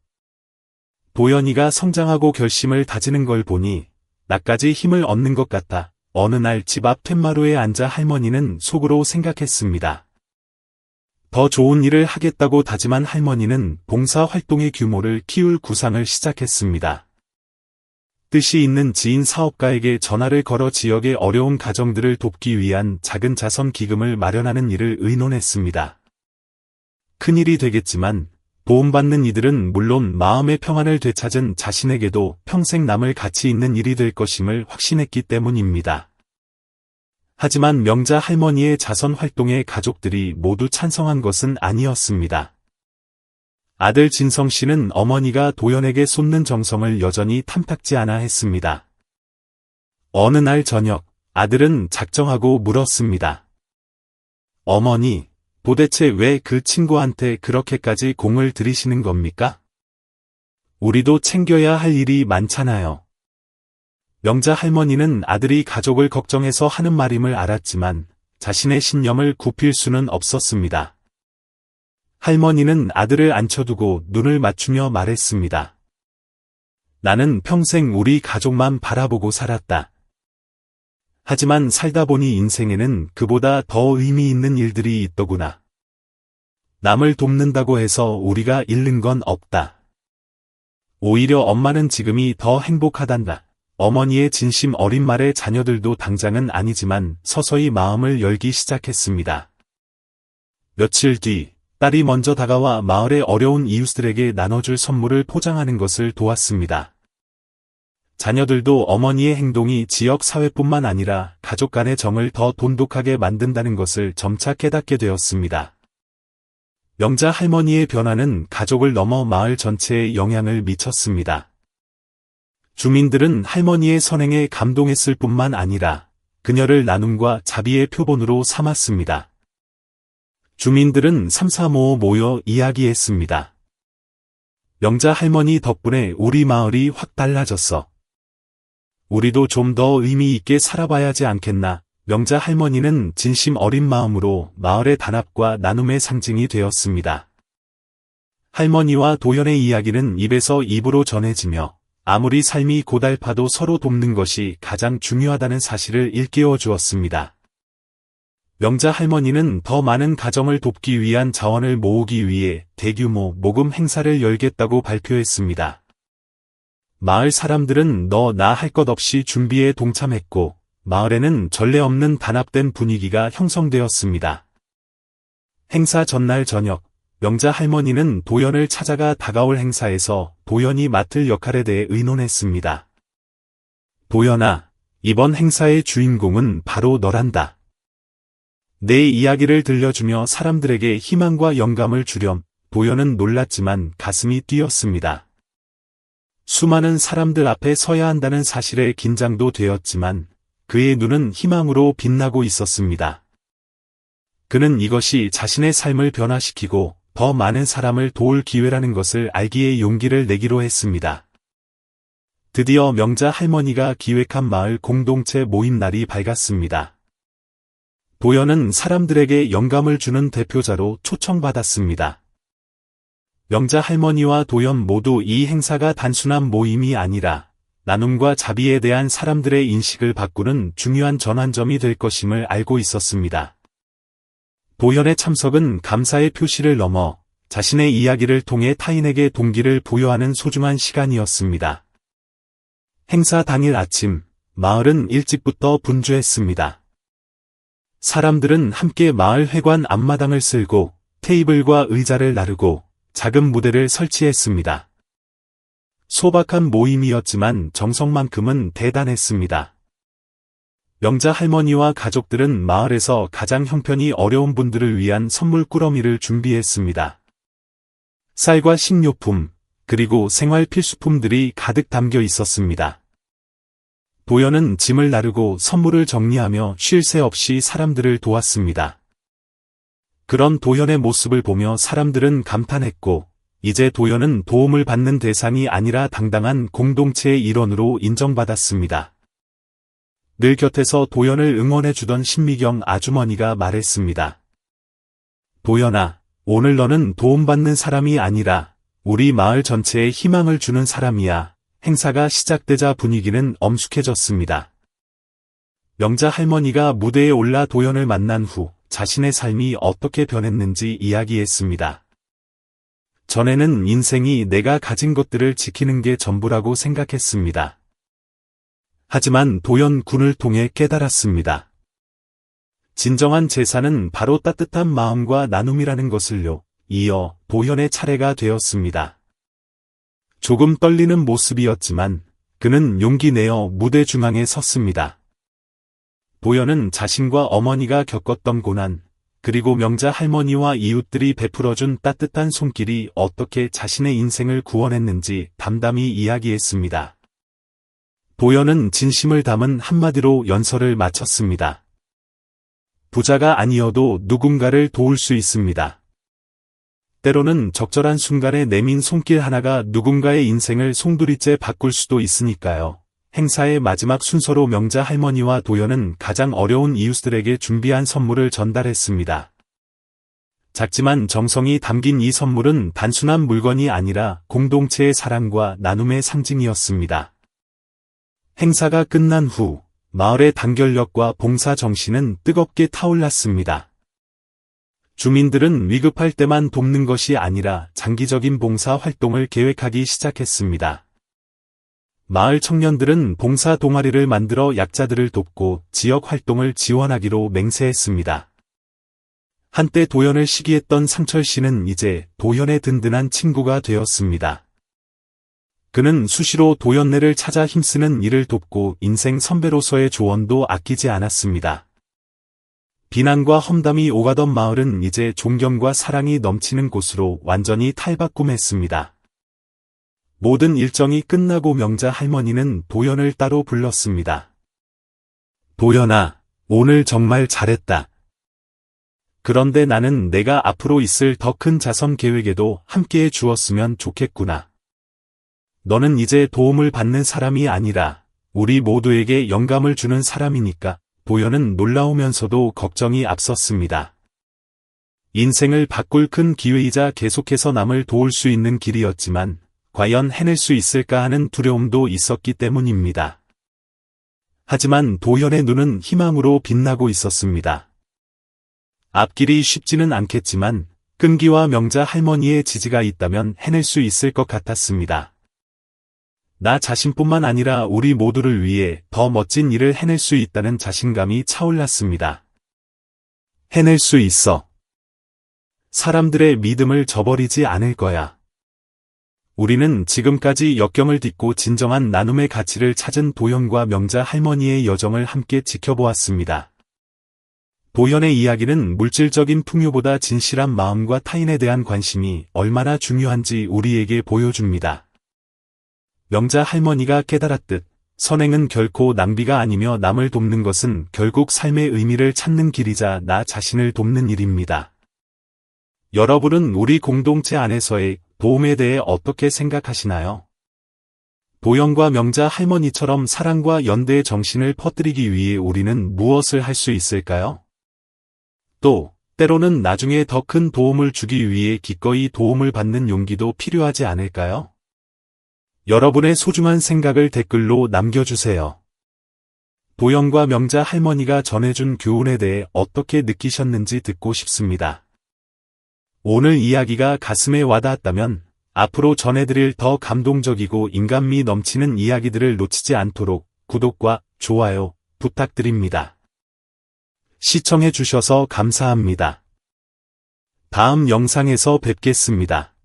도연이가 성장하고 결심을 다지는 걸 보니 나까지 힘을 얻는 것 같아. 어느 날 집 앞 툇마루에 앉아 할머니는 속으로 생각했습니다. 더 좋은 일을 하겠다고 다짐한 할머니는 봉사활동의 규모를 키울 구상을 시작했습니다. 뜻이 있는 지인 사업가에게 전화를 걸어 지역의 어려운 가정들을 돕기 위한 작은 자선 기금을 마련하는 일을 의논했습니다. 큰일이 되겠지만 도움받는 이들은 물론 마음의 평안을 되찾은 자신에게도 평생 남을 가치 있는 일이 될 것임을 확신했기 때문입니다. 하지만 명자 할머니의 자선 활동에 가족들이 모두 찬성한 것은 아니었습니다. 아들 진성 씨는 어머니가 도연에게 쏟는 정성을 여전히 탐탁지 않아 했습니다. 어느 날 저녁, 아들은 작정하고 물었습니다. 어머니, 도대체 왜 그 친구한테 그렇게까지 공을 들이시는 겁니까? 우리도 챙겨야 할 일이 많잖아요. 명자 할머니는 아들이 가족을 걱정해서 하는 말임을 알았지만 자신의 신념을 굽힐 수는 없었습니다. 할머니는 아들을 앉혀두고 눈을 맞추며 말했습니다. 나는 평생 우리 가족만 바라보고 살았다. 하지만 살다 보니 인생에는 그보다 더 의미 있는 일들이 있더구나. 남을 돕는다고 해서 우리가 잃는 건 없다. 오히려 엄마는 지금이 더 행복하단다. 어머니의 진심 어린 말에 자녀들도 당장은 아니지만 서서히 마음을 열기 시작했습니다. 며칠 뒤 딸이 먼저 다가와 마을의 어려운 이웃들에게 나눠줄 선물을 포장하는 것을 도왔습니다. 자녀들도 어머니의 행동이 지역 사회뿐만 아니라 가족 간의 정을 더 돈독하게 만든다는 것을 점차 깨닫게 되었습니다. 명자 할머니의 변화는 가족을 넘어 마을 전체에 영향을 미쳤습니다. 주민들은 할머니의 선행에 감동했을 뿐만 아니라 그녀를 나눔과 자비의 표본으로 삼았습니다. 주민들은 삼삼오오 모여 이야기했습니다. 명자 할머니 덕분에 우리 마을이 확 달라졌어. 우리도 좀 더 의미 있게 살아봐야지 않겠나. 명자 할머니는 진심 어린 마음으로 마을의 단합과 나눔의 상징이 되었습니다. 할머니와 도연의 이야기는 입에서 입으로 전해지며 아무리 삶이 고달파도 서로 돕는 것이 가장 중요하다는 사실을 일깨워 주었습니다. 명자 할머니는 더 많은 가정을 돕기 위한 자원을 모으기 위해 대규모 모금 행사를 열겠다고 발표했습니다. 마을 사람들은 너 나 할 것 없이 준비에 동참했고 마을에는 전례 없는 단합된 분위기가 형성되었습니다. 행사 전날 저녁, 명자 할머니는 도연을 찾아가 다가올 행사에서 도연이 맡을 역할에 대해 의논했습니다. 도연아, 이번 행사의 주인공은 바로 너란다. 내 이야기를 들려주며 사람들에게 희망과 영감을 주렴. 도연은 놀랐지만 가슴이 뛰었습니다. 수많은 사람들 앞에 서야 한다는 사실에 긴장도 되었지만 그의 눈은 희망으로 빛나고 있었습니다. 그는 이것이 자신의 삶을 변화시키고 더 많은 사람을 도울 기회라는 것을 알기에 용기를 내기로 했습니다. 드디어 명자 할머니가 기획한 마을 공동체 모임 날이 밝았습니다. 도연은 사람들에게 영감을 주는 대표자로 초청받았습니다. 명자 할머니와 도연 모두 이 행사가 단순한 모임이 아니라 나눔과 자비에 대한 사람들의 인식을 바꾸는 중요한 전환점이 될 것임을 알고 있었습니다. 도연의 참석은 감사의 표시를 넘어 자신의 이야기를 통해 타인에게 동기를 부여하는 소중한 시간이었습니다. 행사 당일 아침, 마을은 일찍부터 분주했습니다. 사람들은 함께 마을 회관 앞마당을 쓸고 테이블과 의자를 나르고 작은 무대를 설치했습니다. 소박한 모임이었지만 정성만큼은 대단했습니다. 명자 할머니와 가족들은 마을에서 가장 형편이 어려운 분들을 위한 선물 꾸러미를 준비했습니다. 쌀과 식료품, 그리고 생활 필수품들이 가득 담겨 있었습니다. 도연은 짐을 나르고 선물을 정리하며 쉴 새 없이 사람들을 도왔습니다. 그런 도연의 모습을 보며 사람들은 감탄했고, 이제 도연은 도움을 받는 대상이 아니라 당당한 공동체의 일원으로 인정받았습니다. 늘 곁에서 도연을 응원해주던 신미경 아주머니가 말했습니다. 도연아, 오늘 너는 도움받는 사람이 아니라 우리 마을 전체에 희망을 주는 사람이야. 행사가 시작되자 분위기는 엄숙해졌습니다. 명자 할머니가 무대에 올라 도연을 만난 후 자신의 삶이 어떻게 변했는지 이야기했습니다. 전에는 인생이 내가 가진 것들을 지키는 게 전부라고 생각했습니다. 하지만 도연 군을 통해 깨달았습니다. 진정한 재산은 바로 따뜻한 마음과 나눔이라는 것을요. 이어 도연의 차례가 되었습니다. 조금 떨리는 모습이었지만 그는 용기 내어 무대 중앙에 섰습니다. 도연은 자신과 어머니가 겪었던 고난, 그리고 명자 할머니와 이웃들이 베풀어준 따뜻한 손길이 어떻게 자신의 인생을 구원했는지 담담히 이야기했습니다. 도연은 진심을 담은 한마디로 연설을 마쳤습니다. 부자가 아니어도 누군가를 도울 수 있습니다. 때로는 적절한 순간에 내민 손길 하나가 누군가의 인생을 송두리째 바꿀 수도 있으니까요. 행사의 마지막 순서로 명자 할머니와 도연은 가장 어려운 이웃들에게 준비한 선물을 전달했습니다. 작지만 정성이 담긴 이 선물은 단순한 물건이 아니라 공동체의 사랑과 나눔의 상징이었습니다. 행사가 끝난 후 마을의 단결력과 봉사 정신은 뜨겁게 타올랐습니다. 주민들은 위급할 때만 돕는 것이 아니라 장기적인 봉사 활동을 계획하기 시작했습니다. 마을 청년들은 봉사 동아리를 만들어 약자들을 돕고 지역 활동을 지원하기로 맹세했습니다. 한때 도연을 시기했던 상철 씨는 이제 도연의 든든한 친구가 되었습니다. 그는 수시로 도연네를 찾아 힘쓰는 일을 돕고 인생 선배로서의 조언도 아끼지 않았습니다. 비난과 험담이 오가던 마을은 이제 존경과 사랑이 넘치는 곳으로 완전히 탈바꿈했습니다. 모든 일정이 끝나고 명자 할머니는 도연을 따로 불렀습니다. 도연아, 오늘 정말 잘했다. 그런데 나는 내가 앞으로 있을 더 큰 자선 계획에도 함께해 주었으면 좋겠구나. 너는 이제 도움을 받는 사람이 아니라 우리 모두에게 영감을 주는 사람이니까. 도연은 놀라우면서도 걱정이 앞섰습니다. 인생을 바꿀 큰 기회이자 계속해서 남을 도울 수 있는 길이었지만 과연 해낼 수 있을까 하는 두려움도 있었기 때문입니다. 하지만 도연의 눈은 희망으로 빛나고 있었습니다. 앞길이 쉽지는 않겠지만 끈기와 명자 할머니의 지지가 있다면 해낼 수 있을 것 같았습니다. 나 자신뿐만 아니라 우리 모두를 위해 더 멋진 일을 해낼 수 있다는 자신감이 차올랐습니다. 해낼 수 있어. 사람들의 믿음을 저버리지 않을 거야. 우리는 지금까지 역경을 딛고 진정한 나눔의 가치를 찾은 도연과 명자 할머니의 여정을 함께 지켜보았습니다. 도연의 이야기는 물질적인 풍요보다 진실한 마음과 타인에 대한 관심이 얼마나 중요한지 우리에게 보여줍니다. 명자 할머니가 깨달았듯 선행은 결코 낭비가 아니며 남을 돕는 것은 결국 삶의 의미를 찾는 길이자 나 자신을 돕는 일입니다. 여러분은 우리 공동체 안에서의 도움에 대해 어떻게 생각하시나요? 도연과 명자 할머니처럼 사랑과 연대의 정신을 퍼뜨리기 위해 우리는 무엇을 할 수 있을까요? 또, 때로는 나중에 더 큰 도움을 주기 위해 기꺼이 도움을 받는 용기도 필요하지 않을까요? 여러분의 소중한 생각을 댓글로 남겨주세요. 도연과 명자 할머니가 전해준 교훈에 대해 어떻게 느끼셨는지 듣고 싶습니다. 오늘 이야기가 가슴에 와닿았다면 앞으로 전해드릴 더 감동적이고 인간미 넘치는 이야기들을 놓치지 않도록 구독과 좋아요 부탁드립니다. 시청해주셔서 감사합니다. 다음 영상에서 뵙겠습니다.